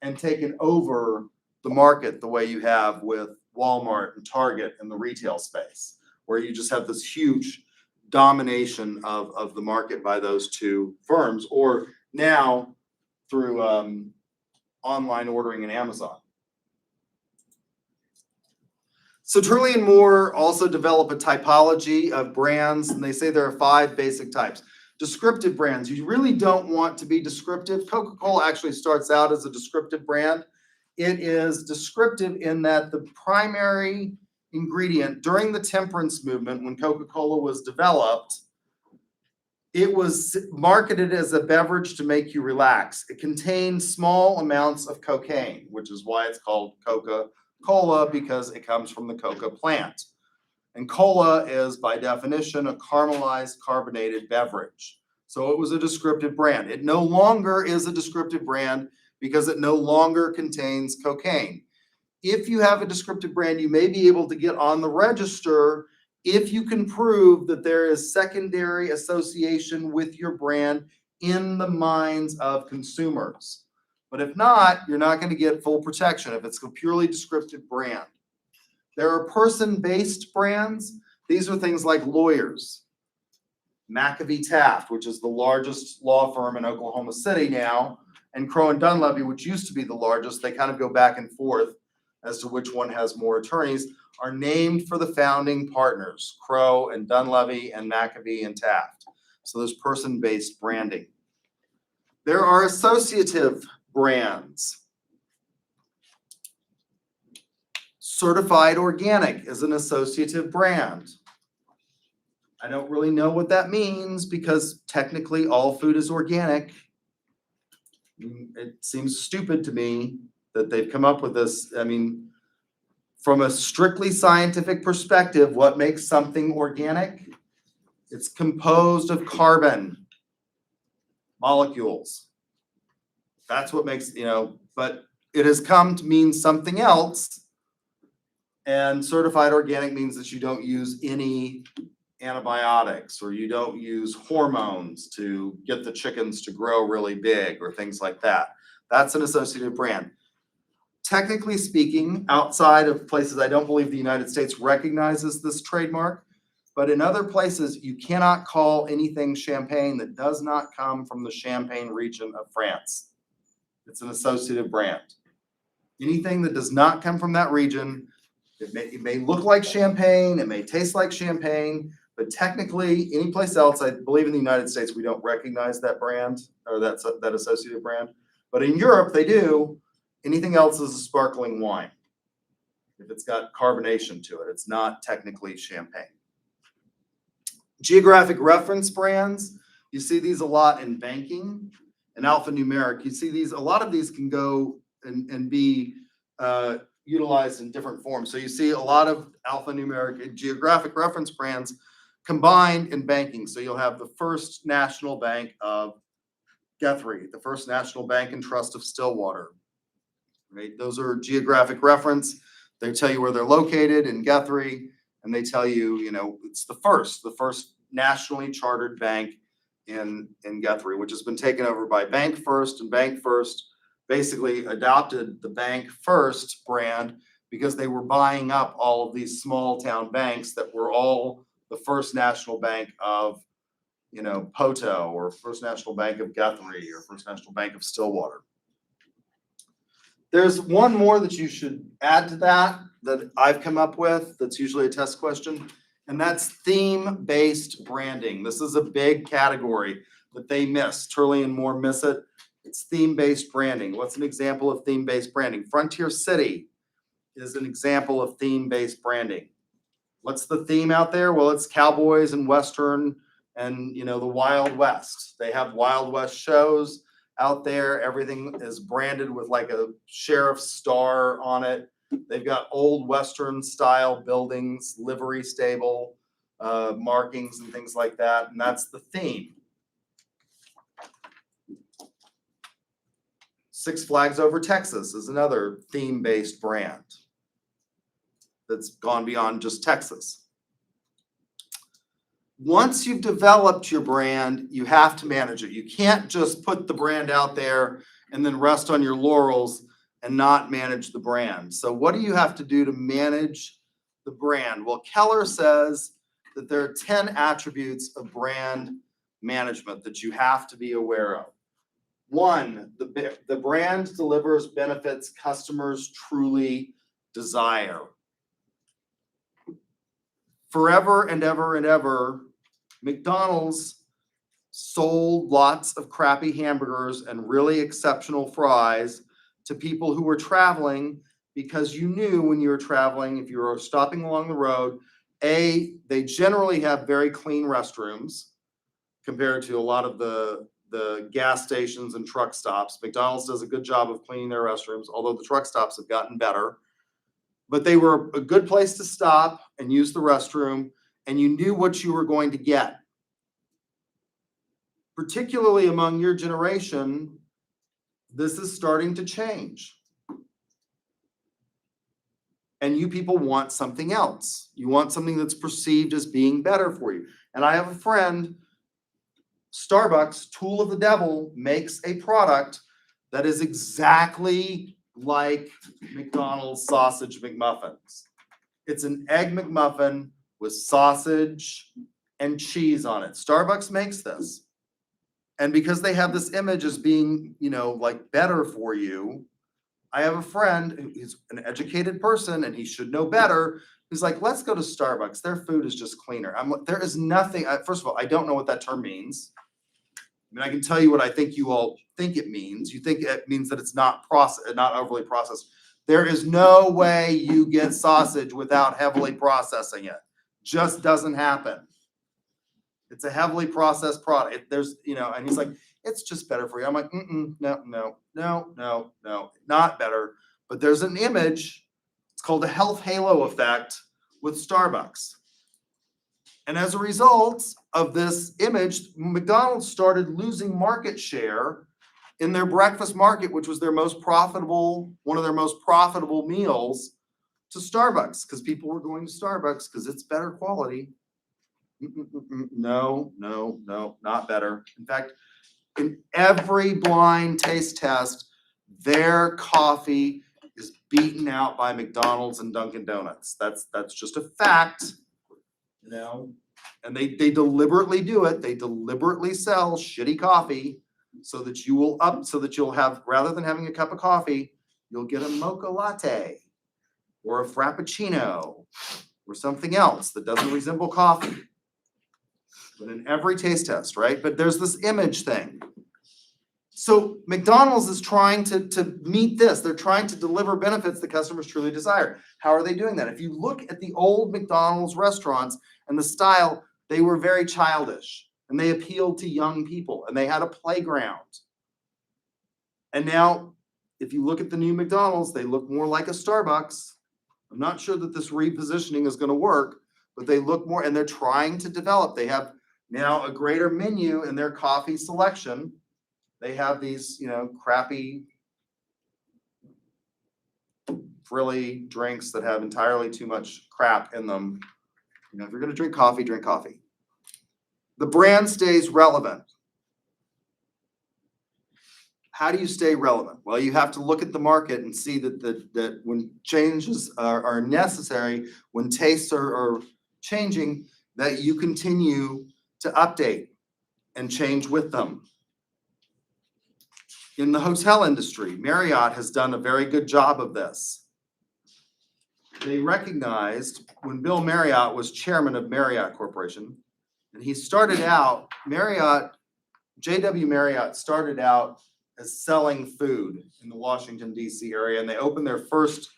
and taken over the market the way you have with Walmart and Target in the retail space, where you just have this huge domination of the market by those two firms, or now through online ordering and Amazon. So Turley and Moore also develop a typology of brands, and they say there are 5 basic types. Descriptive brands, you really don't want to be descriptive. Coca-Cola actually starts out as a descriptive brand. It is descriptive in that the primary ingredient during the temperance movement, when Coca-Cola was developed, it was marketed as a beverage to make you relax. It contained small amounts of cocaine, which is why it's called Coca-Cola, because it comes from the coca plant. And cola is, by definition, a caramelized carbonated beverage. So it was a descriptive brand. It no longer is a descriptive brand because it no longer contains cocaine. If you have a descriptive brand, you may be able to get on the register if you can prove that there is secondary association with your brand in the minds of consumers. But if not, you're not going to get full protection if it's a purely descriptive brand. There are person-based brands. These are things like lawyers. McAfee Taft, which is the largest law firm in Oklahoma City now, and Crowe and Dunlevy, which used to be the largest, they kind of go back and forth as to which one has more attorneys, are named for the founding partners, Crowe and Dunlevy and McAfee and Taft. So there's person-based branding. There are associative brands. Certified Organic is an associative brand. I don't really know what that means because technically all food is organic. It seems stupid to me that they've come up with this. I mean, from a strictly scientific perspective, what makes something organic? It's composed of carbon molecules. That's what makes, but it has come to mean something else. And certified organic means that you don't use any antibiotics or you don't use hormones to get the chickens to grow really big or things like that. That's an associative brand. Technically speaking, outside of places, I don't believe the United States recognizes this trademark, but in other places, you cannot call anything champagne that does not come from the Champagne region of France. It's an associative brand. Anything that does not come from that region, it may look like champagne, it may taste like champagne, but technically, any place else, I believe in the United States, we don't recognize that brand or that associative brand. But in Europe, they do. Anything else is a sparkling wine. If it's got carbonation to it, it's not technically champagne. Geographic reference brands, you see these a lot in banking and alphanumeric. You see these, a lot of these can go and be utilized in different forms. So you see a lot of alphanumeric and geographic reference brands combined in banking. So you'll have the First National Bank of Guthrie, the First National Bank and Trust of Stillwater. Right? Those are geographic reference. They tell you where they're located in Guthrie, and they tell you, it's the first nationally chartered bank in Guthrie, which has been taken over by Bank First, and Bank First basically adopted the Bank First brand because they were buying up all of these small town banks that were all the First National Bank of, Poto, or First National Bank of Guthrie, or First National Bank of Stillwater. There's one more that you should add to that I've come up with that's usually a test question, and that's theme-based branding. This is a big category that they miss. Turley and Moore miss it. It's theme-based branding. What's an example of theme-based branding? Frontier City is an example of theme-based branding. What's the theme out there? Well, it's cowboys and Western and, the Wild West. They have Wild West shows out there. Everything is branded with like a sheriff's star on it. They've got old Western style buildings, livery stable, markings and things like that, and that's the theme. Six Flags Over Texas is another theme-based brand that's gone beyond just Texas. Once you've developed your brand, you have to manage it. You can't just put the brand out there and then rest on your laurels and not manage the brand. So what do you have to do to manage the brand? Well, Keller says that there are 10 attributes of brand management that you have to be aware of. One, the brand delivers benefits customers truly desire. Forever and ever and ever, McDonald's sold lots of crappy hamburgers and really exceptional fries to people who were traveling because you knew when you were traveling, if you were stopping along the road, they generally have very clean restrooms compared to a lot of the gas stations and truck stops. McDonald's does a good job of cleaning their restrooms, although the truck stops have gotten better. But they were a good place to stop and use the restroom, and you knew what you were going to get. Particularly among your generation, this is starting to change. And you people want something else. You want something that's perceived as being better for you. And I have a friend, Starbucks, tool of the devil, makes a product that is exactly like McDonald's sausage McMuffins. It's an egg McMuffin with sausage and cheese on it. Starbucks makes this. And because they have this image as being, like better for you, I have a friend who's an educated person and he should know better. He's like, let's go to Starbucks. Their food is just cleaner. There is nothing, first of all, I don't know what that term means. I mean, I can tell you what I think you all think it means. You think it means that it's not overly processed. There is no way you get sausage without heavily processing it. Just doesn't happen. It's a heavily processed product. There's, and he's like, it's just better for you. I'm like, no, not better. But there's an image. It's called a health halo effect with Starbucks. And as a result of this image, McDonald's started losing market share in their breakfast market, which was one of their most profitable meals, to Starbucks, because people were going to Starbucks because it's better quality. No, not better. In fact, in every blind taste test, their coffee is beaten out by McDonald's and Dunkin' Donuts. That's just a fact. And they deliberately do it. They deliberately sell shitty coffee so that you'll have, rather than having a cup of coffee, you'll get a mocha latte or a frappuccino or something else that doesn't resemble coffee. But in every taste test, right? But there's this image thing. So McDonald's is trying to meet this. They're trying to deliver benefits that customers truly desire. How are they doing that? If you look at the old McDonald's restaurants and the style, they were very childish and they appealed to young people and they had a playground. And now, if you look at the new McDonald's, they look more like a Starbucks. I'm not sure that this repositioning is going to work, but they look more, and they're trying to develop. They have now a greater menu in their coffee selection. They have these, crappy, frilly drinks that have entirely too much crap in them. If you're going to drink coffee, drink coffee. The brand stays relevant. How do you stay relevant? Well, you have to look at the market and see that when changes are necessary, when tastes are changing, that you continue to update and change with them. In the hotel industry, Marriott has done a very good job of this. They recognized when Bill Marriott was chairman of Marriott Corporation, and he started out, J.W. Marriott started out as selling food in the Washington, D.C. area, and they opened their first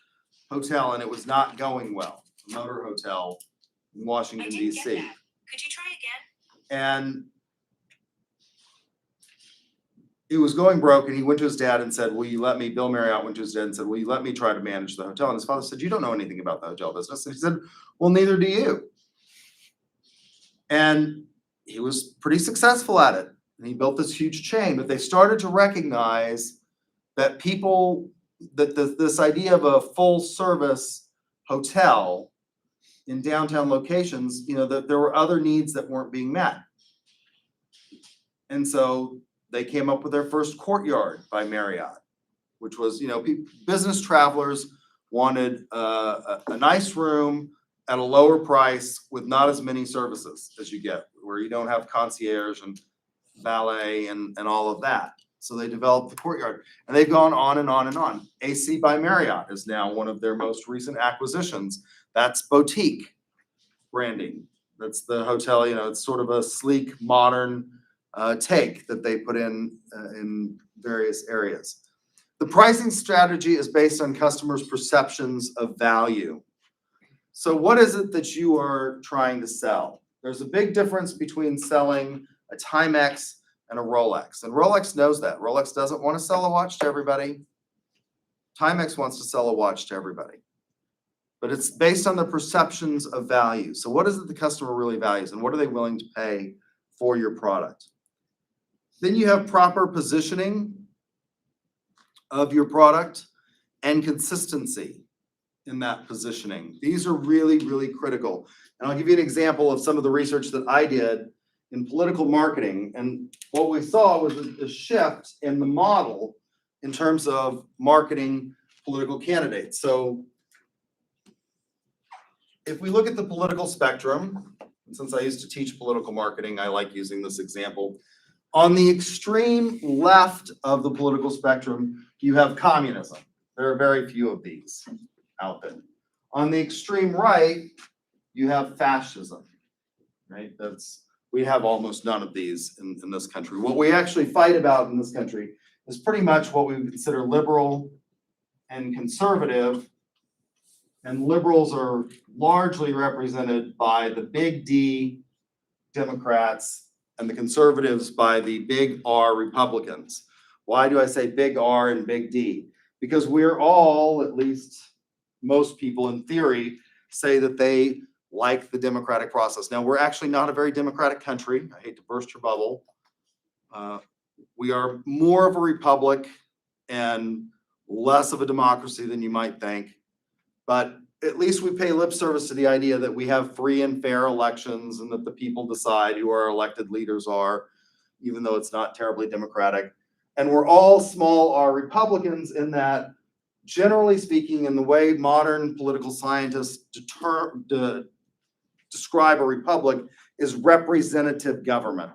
hotel, and it was not going well, a motor hotel in Washington, D.C. Could you try again? And he was going broke and he went to his dad and said, will you let me, Bill Marriott went to his dad and said, will you let me try to manage the hotel? And his father said, you don't know anything about the hotel business. And he said, well, neither do you. And he was pretty successful at it. And he built this huge chain, but they started to recognize that this idea of a full service hotel in downtown locations, that there were other needs that weren't being met. And so they came up with their first Courtyard by Marriott, which was, business travelers wanted a nice room at a lower price with not as many services as you get, where you don't have concierge and valet and all of that. So they developed the Courtyard, and they've gone on and on and on. AC by Marriott is now one of their most recent acquisitions. That's boutique branding. That's the hotel, it's sort of a sleek, modern take that they put in various areas. The pricing strategy is based on customers' perceptions of value. So what is it that you are trying to sell? There's a big difference between selling a Timex and a Rolex. And Rolex knows that. Rolex doesn't want to sell a watch to everybody. Timex wants to sell a watch to everybody. But it's based on the perceptions of value. So what is it the customer really values, and what are they willing to pay for your product? Then you have proper positioning of your product and consistency in that positioning. These are really, really critical. And I'll give you an example of some of the research that I did in political marketing. And what we saw was a shift in the model in terms of marketing political candidates. So if we look at the political spectrum, and since I used to teach political marketing, I like using this example. On the extreme left of the political spectrum, you have communism. There are very few of these out there. On the extreme right, you have fascism, right? We have almost none of these in this country. What we actually fight about in this country is pretty much what we would consider liberal and conservative. And liberals are largely represented by the big D Democrats and the conservatives by the big R Republicans. Why do I say big R and big D? Because we're all, at least most people in theory, say that they like the democratic process. Now, we're actually not a very democratic country. I hate to burst your bubble. We are more of a republic and less of a democracy than you might think. But at least we pay lip service to the idea that we have free and fair elections and that the people decide who our elected leaders are, even though it's not terribly democratic. And we're all small R Republicans in that, generally speaking, in the way modern political scientists describe a republic, is representative government.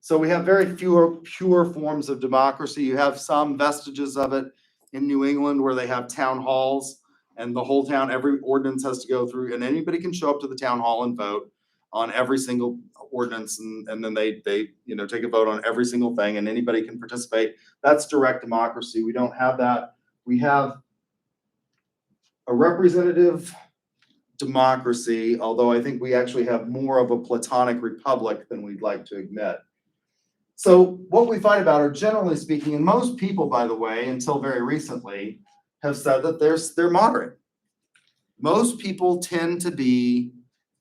So we have very few pure forms of democracy. You have some vestiges of it in New England where they have town halls, and the whole town, every ordinance has to go through, and anybody can show up to the town hall and vote on every single ordinance, and then they take a vote on every single thing, and anybody can participate. That's direct democracy. We don't have that. We have a representative democracy, although I think we actually have more of a platonic republic than we'd like to admit. So what we fight about are, generally speaking, and most people, by the way, until very recently, have said that they're moderate. Most people tend to be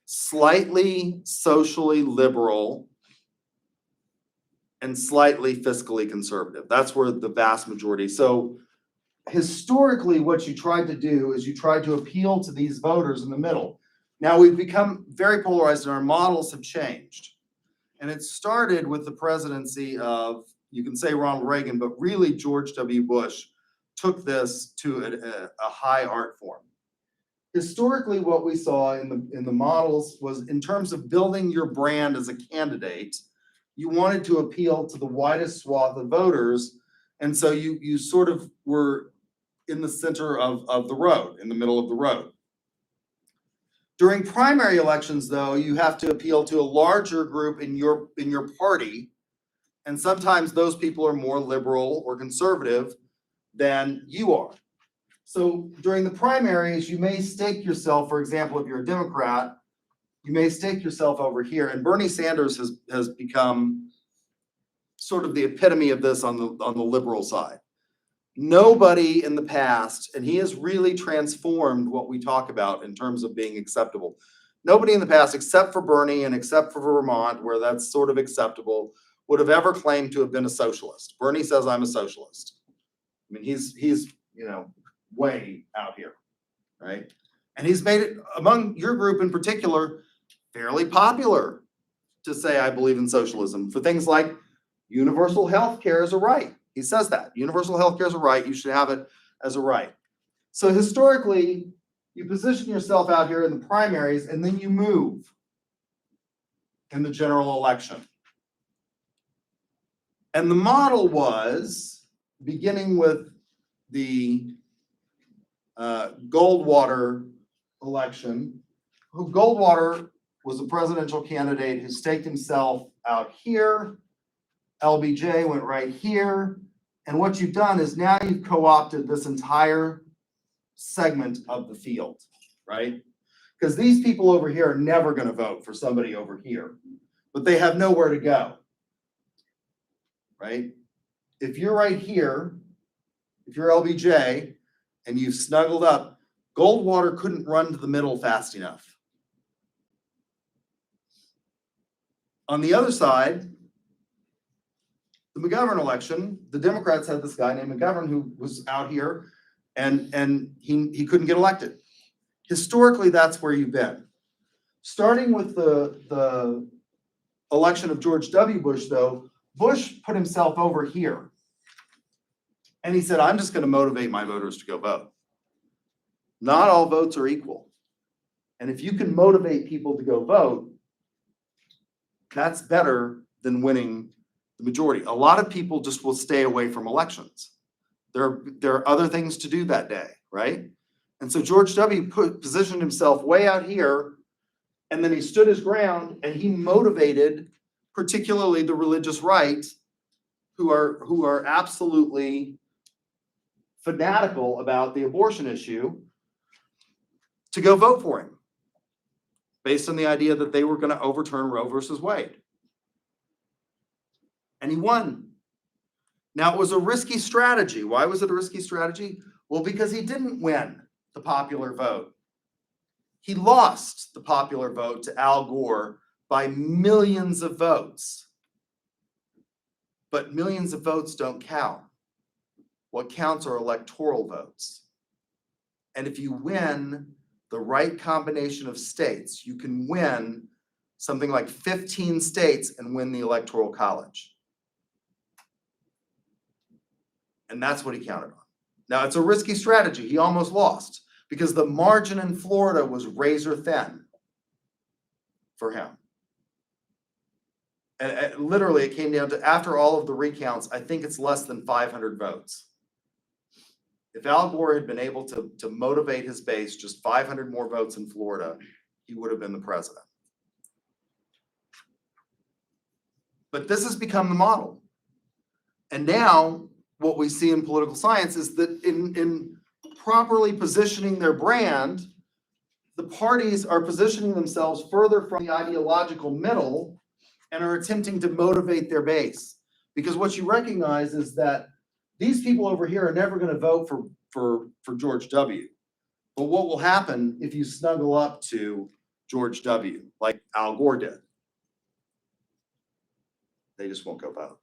slightly socially liberal and slightly fiscally conservative. That's where the vast majority. So historically, what you tried to do is you tried to appeal to these voters in the middle. Now we've become very polarized and our models have changed. And it started with the presidency of, you can say Ronald Reagan, but really George W. Bush took this to a high art form. Historically, what we saw in the models was, in terms of building your brand as a candidate, you wanted to appeal to the widest swath of voters. And so you sort of were in the center of the road, in the middle of the road. During primary elections, though, you have to appeal to a larger group in your party. And sometimes those people are more liberal or conservative than you are. So during the primaries, you may stake yourself, for example, if you're a Democrat, you may stake yourself over here. And Bernie Sanders has become sort of the epitome of this on the liberal side. Nobody in the past, and he has really transformed what we talk about in terms of being acceptable. Nobody in the past, except for Bernie and except for Vermont, where that's sort of acceptable, would have ever claimed to have been a socialist. Bernie says, I'm a socialist. I mean, he's way out here, right? And he's made it, among your group in particular, fairly popular to say, I believe in socialism for things like universal health care is a right. He says that universal health care is a right. You should have it as a right. So historically, you position yourself out here in the primaries and then you move in the general election. And the model was, beginning with the Goldwater election, who Goldwater was a presidential candidate who staked himself out here. LBJ went right here. And what you've done is now you've co-opted this entire segment of the field, right? Because these people over here are never going to vote for somebody over here, but they have nowhere to go, right? If you're right here, if you're LBJ and you've snuggled up, Goldwater couldn't run to the middle fast enough. On the other side, the McGovern election, the Democrats had this guy named McGovern who was out here and he couldn't get elected. Historically, that's where you've been. Starting with the election of George W. Bush, though, Bush put himself over here. And he said, I'm just going to motivate my voters to go vote. Not all votes are equal. And if you can motivate people to go vote, that's better than winning the majority. A lot of people just will stay away from elections. There are other things to do that day, right? And so George W. positioned himself way out here, and then he stood his ground and he motivated particularly the religious right, who are absolutely fanatical about the abortion issue, to go vote for him, based on the idea that they were going to overturn Roe versus Wade. And he won. Now, it was a risky strategy. Why was it a risky strategy? Well, because he didn't win the popular vote. He lost the popular vote to Al Gore by millions of votes. But millions of votes don't count. What counts are electoral votes. And if you win the right combination of states, you can win something like 15 states and win the Electoral College. And that's what he counted on. Now, it's a risky strategy. He almost lost because the margin in Florida was razor thin for him. And literally, it came down to, after all of the recounts, I think it's less than 500 votes. If Al Gore had been able to motivate his base just 500 more votes in Florida, he would have been the president. But this has become the model. And now what we see in political science is that in properly positioning their brand, the parties are positioning themselves further from the ideological middle and are attempting to motivate their base. Because what you recognize is that these people over here are never going to vote for George W. But what will happen if you snuggle up to George W., like Al Gore did? They just won't go vote.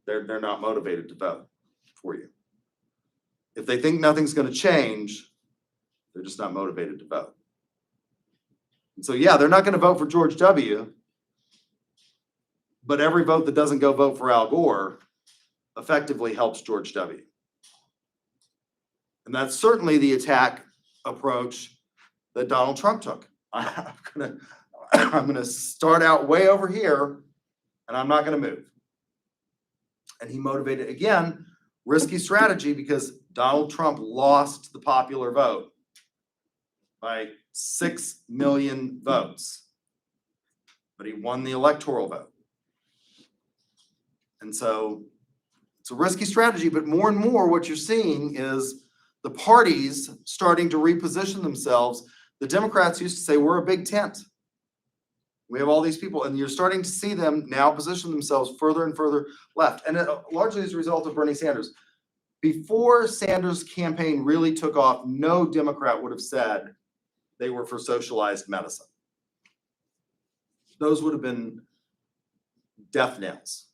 They're not motivated to vote for you. If they think nothing's going to change, they're just not motivated to vote. And so, yeah, they're not going to vote for George W., but every vote that doesn't go vote for Al Gore effectively helps George W. And that's certainly the attack approach that Donald Trump took. I'm gonna start out way over here, and I'm not going to move. And he motivated, again, risky strategy, because Donald Trump lost the popular vote by 6 million votes, but he won the electoral vote. And so it's a risky strategy, but more and more what you're seeing is the parties starting to reposition themselves. The Democrats used to say, we're a big tent. We have all these people, and you're starting to see them now position themselves further and further left, and largely as a result of Bernie Sanders. Before Sanders' campaign really took off, no Democrat would have said they were for socialized medicine. Those would have been death nails.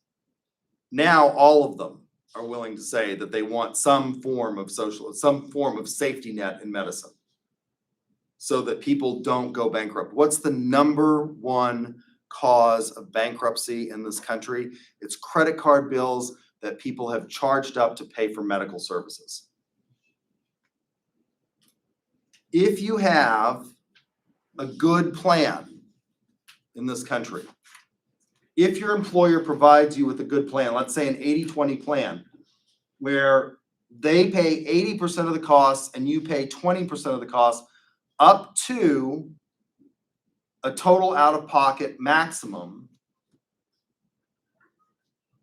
Now all of them are willing to say that they want some form of safety net in medicine so that people don't go bankrupt. What's the number one cause of bankruptcy in this country? It's credit card bills that people have charged up to pay for medical services. If you have a good plan in this country, if your employer provides you with a good plan, let's say an 80-20 plan, where they pay 80% of the costs and you pay 20% of the costs, up to a total out-of-pocket maximum,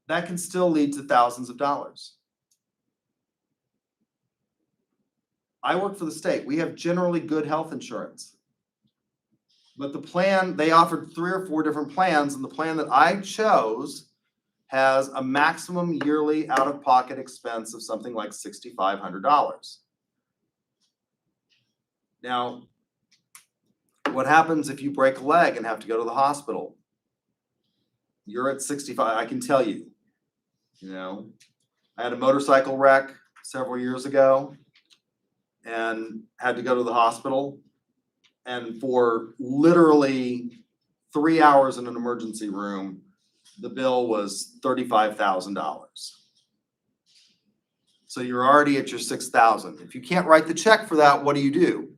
that can still lead to thousands of dollars. I work for the state. We have generally good health insurance. But the plan, they offered 3 or 4 different plans, and the plan that I chose has a maximum yearly out-of-pocket expense of something like $6,500. Now, what happens if you break a leg and have to go to the hospital? You're at 65, I can tell you. You know, I had a motorcycle wreck several years ago and had to go to the hospital. And for literally 3 hours in an emergency room, the bill was $35,000. So you're already at your $6,000. If you can't write the check for that, what do?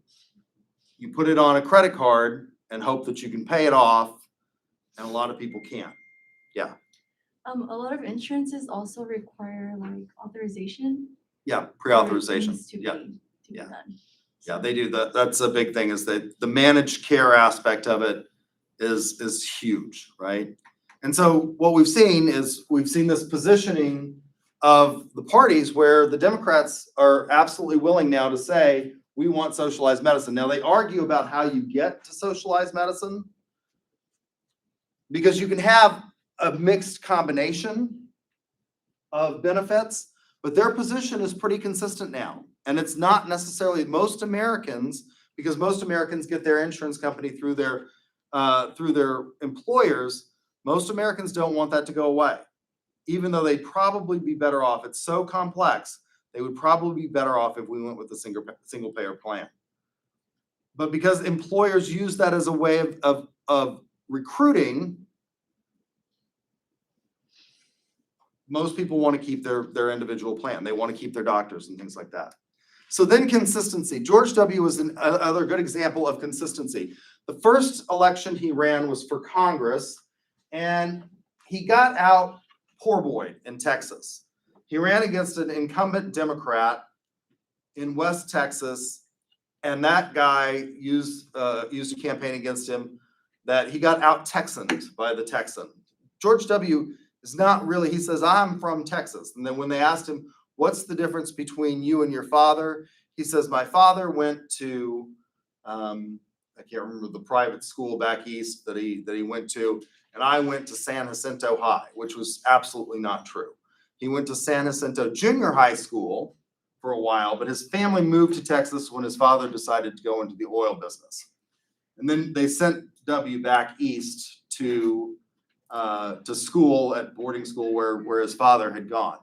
You put it on a credit card and hope that you can pay it off, and a lot of people can't. Yeah. A lot of insurances also require like authorization. Yeah, for pre-authorization. things to Yeah. be Yeah. done. Yeah, they do that. That's a big thing, is that the managed care aspect of it is huge, right? And so what we've seen this positioning of the parties where the Democrats are absolutely willing now to say, we want socialized medicine. Now they argue about how you get to socialized medicine, because you can have a mixed combination of benefits, but their position is pretty consistent now. And it's not necessarily most Americans, because most Americans get their insurance company through their employers. Most Americans don't want that to go away, even though they'd probably be better off. It's so complex. They would probably be better off if we went with a single payer plan. But because employers use that as a way of recruiting, most people want to keep their individual plan. They want to keep their doctors and things like that. So then consistency. George W. was another good example of consistency. The first election he ran was for Congress, and he got out poor boy in Texas. He ran against an incumbent Democrat in West Texas, and that guy used a campaign against him that he got out Texaned by the Texan. George W. is not really, he says, I'm from Texas. And then when they asked him, what's the difference between you and your father? He says, my father went to, I can't remember the private school back east that he went to, and I went to San Jacinto High, which was absolutely not true. He went to San Jacinto Junior High School for a while, but his family moved to Texas when his father decided to go into the oil business. And then they sent W back east to school at boarding school where his father had gone.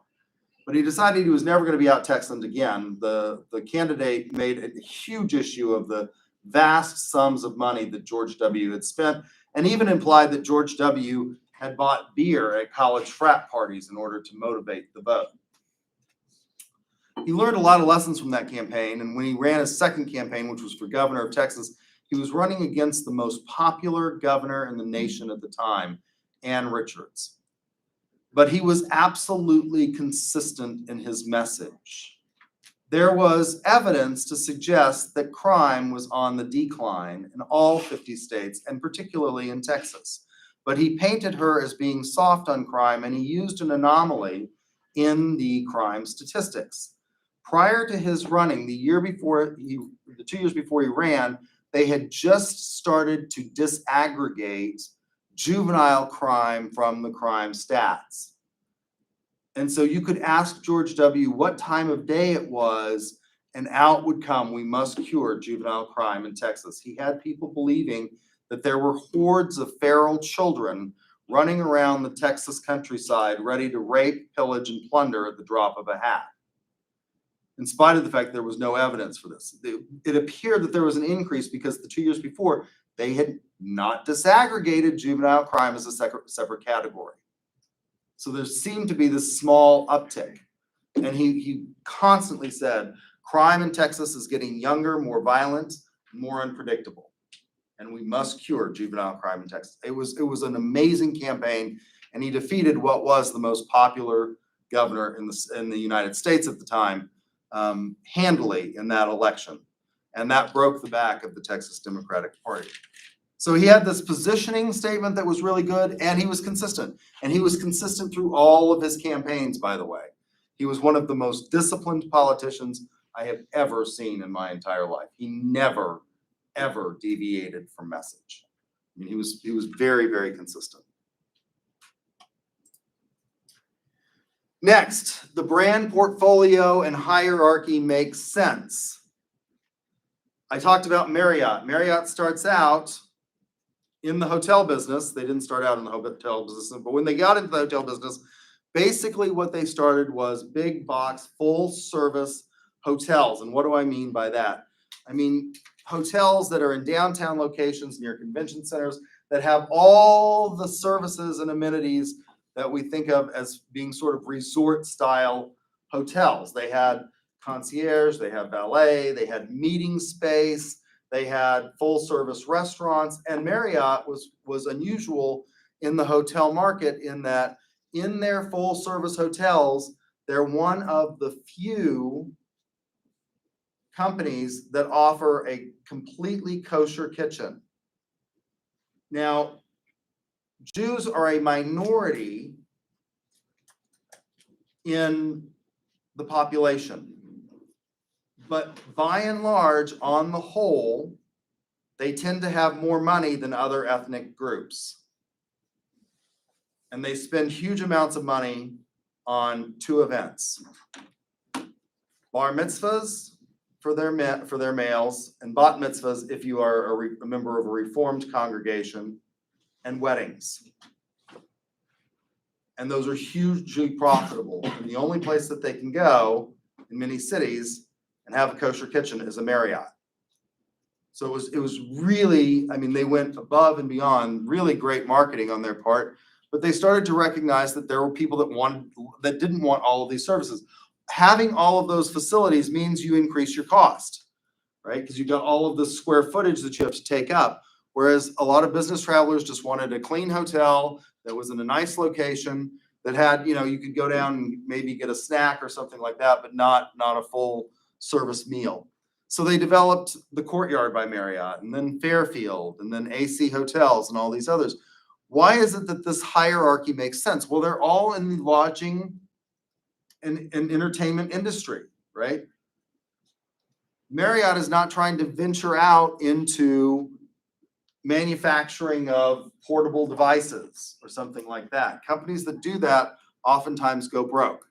But he decided he was never going to be out Texan again. The candidate made a huge issue of the vast sums of money that George W. had spent, and even implied that George W. had bought beer at college frat parties in order to motivate the vote. He learned a lot of lessons from that campaign, and when he ran his second campaign, which was for governor of Texas, he was running against the most popular governor in the nation at the time, Ann Richards. But he was absolutely consistent in his message. There was evidence to suggest that crime was on the decline in all 50 states, and particularly in Texas. But he painted her as being soft on crime, and he used an anomaly in the crime statistics. Prior to his running, the 2 years before he ran, they had just started to disaggregate juvenile crime from the crime stats. And so you could ask George W. what time of day it was, and out would come, we must cure juvenile crime in Texas. He had people believing that there were hordes of feral children running around the Texas countryside, ready to rape, pillage, and plunder at the drop of a hat. In spite of the fact there was no evidence for this. It appeared that there was an increase because the 2 years before, they had not disaggregated juvenile crime as a separate category. So there seemed to be this small uptick. And he constantly said, crime in Texas is getting younger, more violent, more unpredictable. And we must cure juvenile crime in Texas. It was an amazing campaign, and he defeated what was the most popular governor in the United States at the time, handily in that election. And that broke the back of the Texas Democratic Party. So he had this positioning statement that was really good, and he was consistent. And he was consistent through all of his campaigns, by the way. He was one of the most disciplined politicians I have ever seen in my entire life. He never, ever deviated from message. I mean, he was very, very consistent. Next, the brand portfolio and hierarchy makes sense. I talked about Marriott. Marriott starts out in the hotel business. They didn't start out in the hotel business, but when they got into the hotel business, basically what they started was big box, full service hotels. And what do I mean by that? I mean hotels that are in downtown locations near convention centers that have all the services and amenities that we think of as being sort of resort style hotels. They had concierge, they had valet, they had meeting space, they had full service restaurants, and Marriott was unusual in the hotel market in that in their full service hotels, they're one of the few companies that offer a completely kosher kitchen. Now, Jews are a minority in the population, but by and large, on the whole, they tend to have more money than other ethnic groups. And they spend huge amounts of money on two events: bar mitzvahs for their males, and bat mitzvahs if you are a member of a reformed congregation, and weddings. And those are hugely profitable. And the only place that they can go in many cities and have a kosher kitchen is a Marriott. So it was really, I mean, they went above and beyond, really great marketing on their part, but they started to recognize that there were people that didn't want all of these services. Having all of those facilities means you increase your cost, right? Because you've got all of the square footage that you have to take up. Whereas a lot of business travelers just wanted a clean hotel that was in a nice location that had, you could go down and maybe get a snack or something like that, but not a full service meal. So they developed the Courtyard by Marriott, and then Fairfield, and then AC Hotels, and all these others. Why is it that this hierarchy makes sense? Well, they're all in the lodging and entertainment industry, right? Marriott is not trying to venture out into manufacturing of portable devices or something like that. Companies that do that oftentimes go broke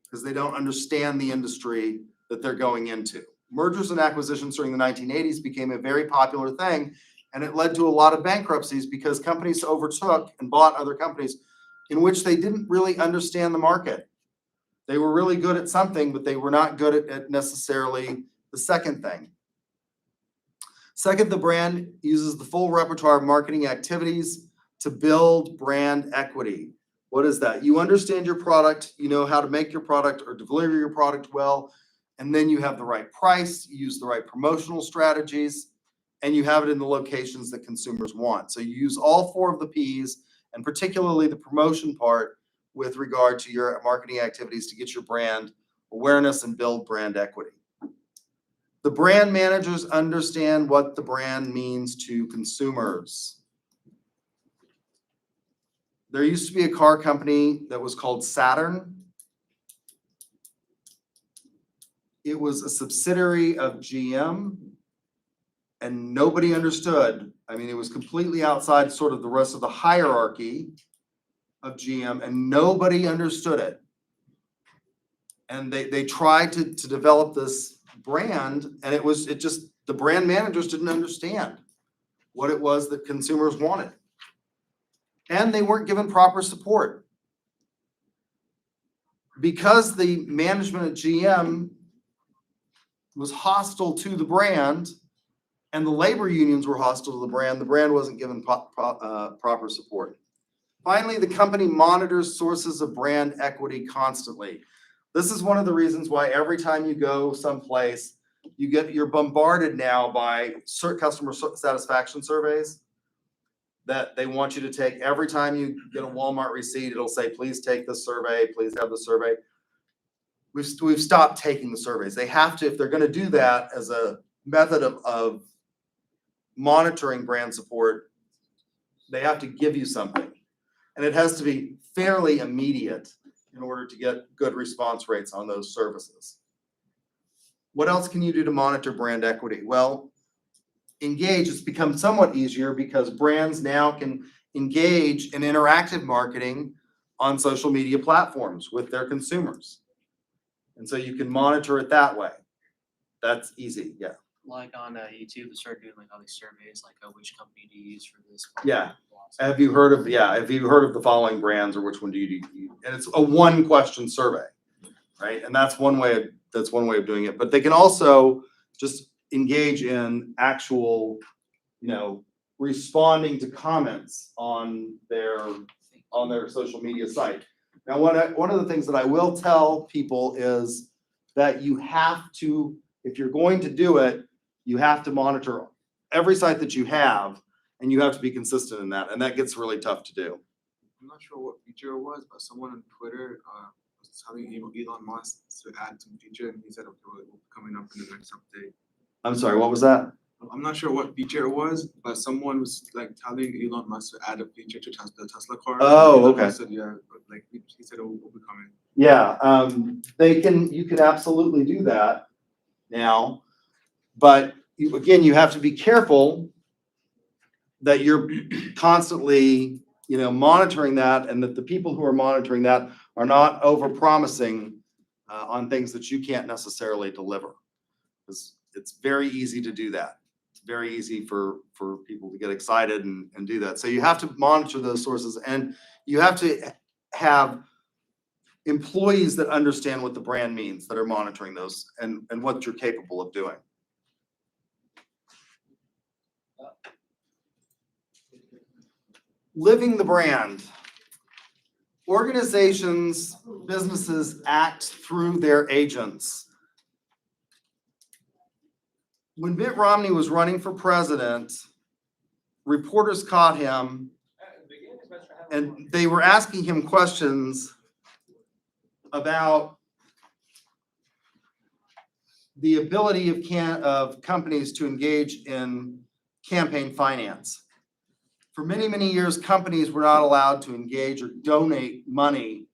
because they don't understand the industry that they're going into. Mergers and acquisitions during the 1980s became a very popular thing, and it led to a lot of bankruptcies because companies overtook and bought other companies in which they didn't really understand the market. They were really good at something, but they were not good at necessarily the second thing. Second, the brand uses the full repertoire of marketing activities to build brand equity. What is that? You understand your product, you know how to make your product or deliver your product well, and then you have the right price, you use the right promotional strategies, and you have it in the locations that consumers want. So you use all four of the P's, and particularly the promotion part with regard to your marketing activities to get your brand awareness and build brand equity. The brand managers understand what the brand means to consumers. There used to be a car company that was called Saturn. It was a subsidiary of GM. and nobody understood. I mean, it was completely outside sort of the rest of the hierarchy of GM, and nobody understood it. And they tried to develop this brand, and the brand managers didn't understand what it was that consumers wanted. And they weren't given proper support. Because the management at GM was hostile to the brand, and the labor unions were hostile to the brand wasn't given proper support. Finally, the company monitors sources of brand equity constantly. This is one of the reasons why every time you go someplace, you're bombarded now by customer satisfaction surveys that they want you to take. Every time you get a Walmart receipt, it'll say, please take this survey, please have the survey. We've stopped taking the surveys. They have to, if they're going to do that as a method of monitoring brand support, they have to give you something. And it has to be fairly immediate in order to get good response rates on those services. What else can you do to monitor brand equity? Well, engage has become somewhat easier because brands now can engage in interactive marketing on social media platforms with their consumers. And so you can monitor it that way. That's easy, yeah. Like on YouTube, they started doing like all these surveys, like which company do you use for this? Yeah. Have you heard of the following brands, or which one do you do? And it's a one question survey, right? And that's one way of doing it. But they can also just engage in actual, responding to comments on their social media site. Now, one of the things that I will tell people is that you have to, if you're going to do it, you have to monitor every site that you have, and you have to be consistent in that, and that gets really tough to do. I'm not sure what feature it was, but someone on Twitter was telling Elon Musk to add some feature, and he said, okay, well, it will be coming up in the next update. I'm sorry, what was that? I'm not sure what feature it was, but someone was like telling Elon Musk to add a feature to the Tesla car. Oh, Elon okay. Musk said, yeah, but like he said it will be coming. Yeah, you can absolutely do that now, but you have to be careful that you're constantly, monitoring that, and that the people who are monitoring that are not over-promising on things that you can't necessarily deliver. It's very easy to do that. It's very easy for people to get excited and do that. So you have to monitor those sources, and you have to have employees that understand what the brand means, that are monitoring those and what you're capable of doing. Living the brand. Organizations, businesses act through their agents. When Mitt Romney was running for president, reporters caught him, and they were asking him questions about the ability of companies to engage in campaign finance. For many, many years, companies were not allowed to engage or donate money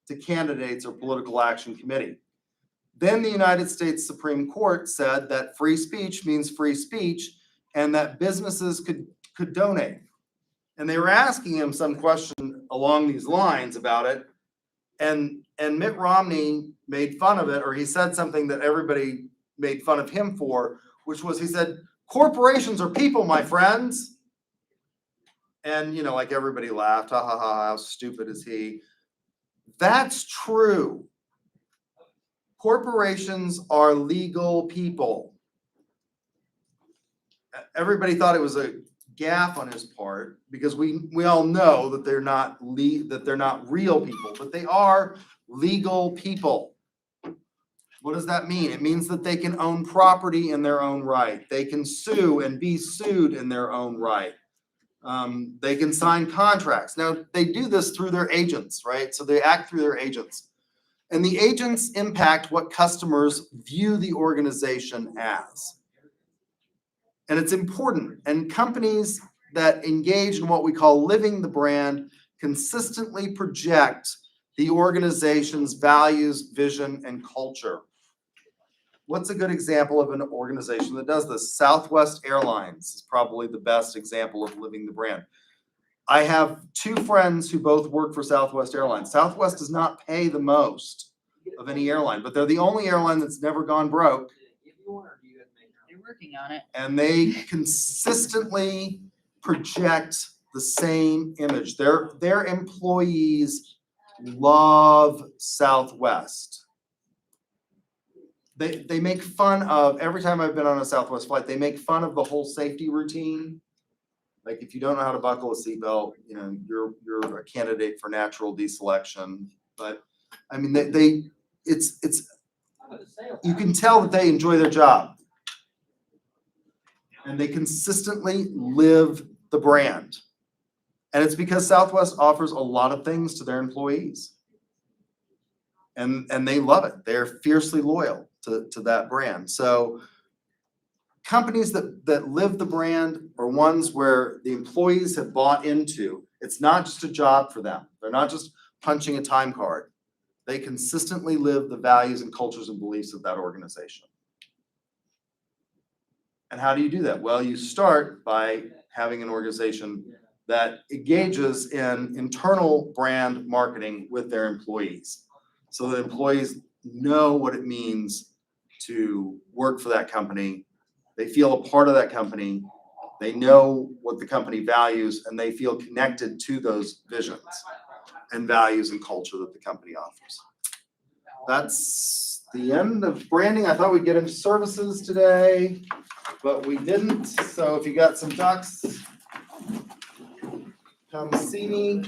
to candidates or political action committee. Then the United States Supreme Court said that free speech means free speech, and that businesses could donate. And they were asking him some question along these lines about it. And Mitt Romney made fun of it, or he said something that everybody made fun of him for, which was, he said, corporations are people, my friends. And, like everybody laughed, ha ha ha, how stupid is he? That's true. Corporations are legal people. Everybody thought it was a gaffe on his part, because we all know that they're not real people, but they are legal people. What does that mean? It means that they can own property in their own right. They can sue and be sued in their own right. They can sign contracts. Now, they do this through their agents, right? So they act through their agents. And the agents impact what customers view the organization as. And it's important. And companies that engage in what we call living the brand consistently project the organization's values, vision, and culture. what's a good example of an organization that does this? Southwest Airlines is probably the best example of living the brand. I have two friends who both work for Southwest Airlines. Southwest does not pay the most of any airline, but they're the only airline that's never gone broke. They're working on it. And they consistently project the same image. Their employees love Southwest. They make fun of, every time I've been on a Southwest flight, they make fun of the whole safety routine. Like if you don't know how to buckle a seatbelt, you know, you're a candidate for natural deselection. But I mean, it's you can tell that they enjoy their job. And they consistently live the brand. And it's because Southwest offers a lot of things to their employees. And they love it. They're fiercely loyal to that brand. So companies that live the brand are ones where the employees have bought into. It's not just a job for them. They're not just punching a time card. They consistently live the values and cultures and beliefs of that organization. And how do you do that? Well, you start by having an organization that engages in internal brand marketing with their employees. So that employees know what it means to work for that company. They feel a part of that company. They know what the company values, and they feel connected to those visions and values and culture that the company offers. That's the end of branding. I thought we'd get into services today, but we didn't. So if you got some ducks, come see me.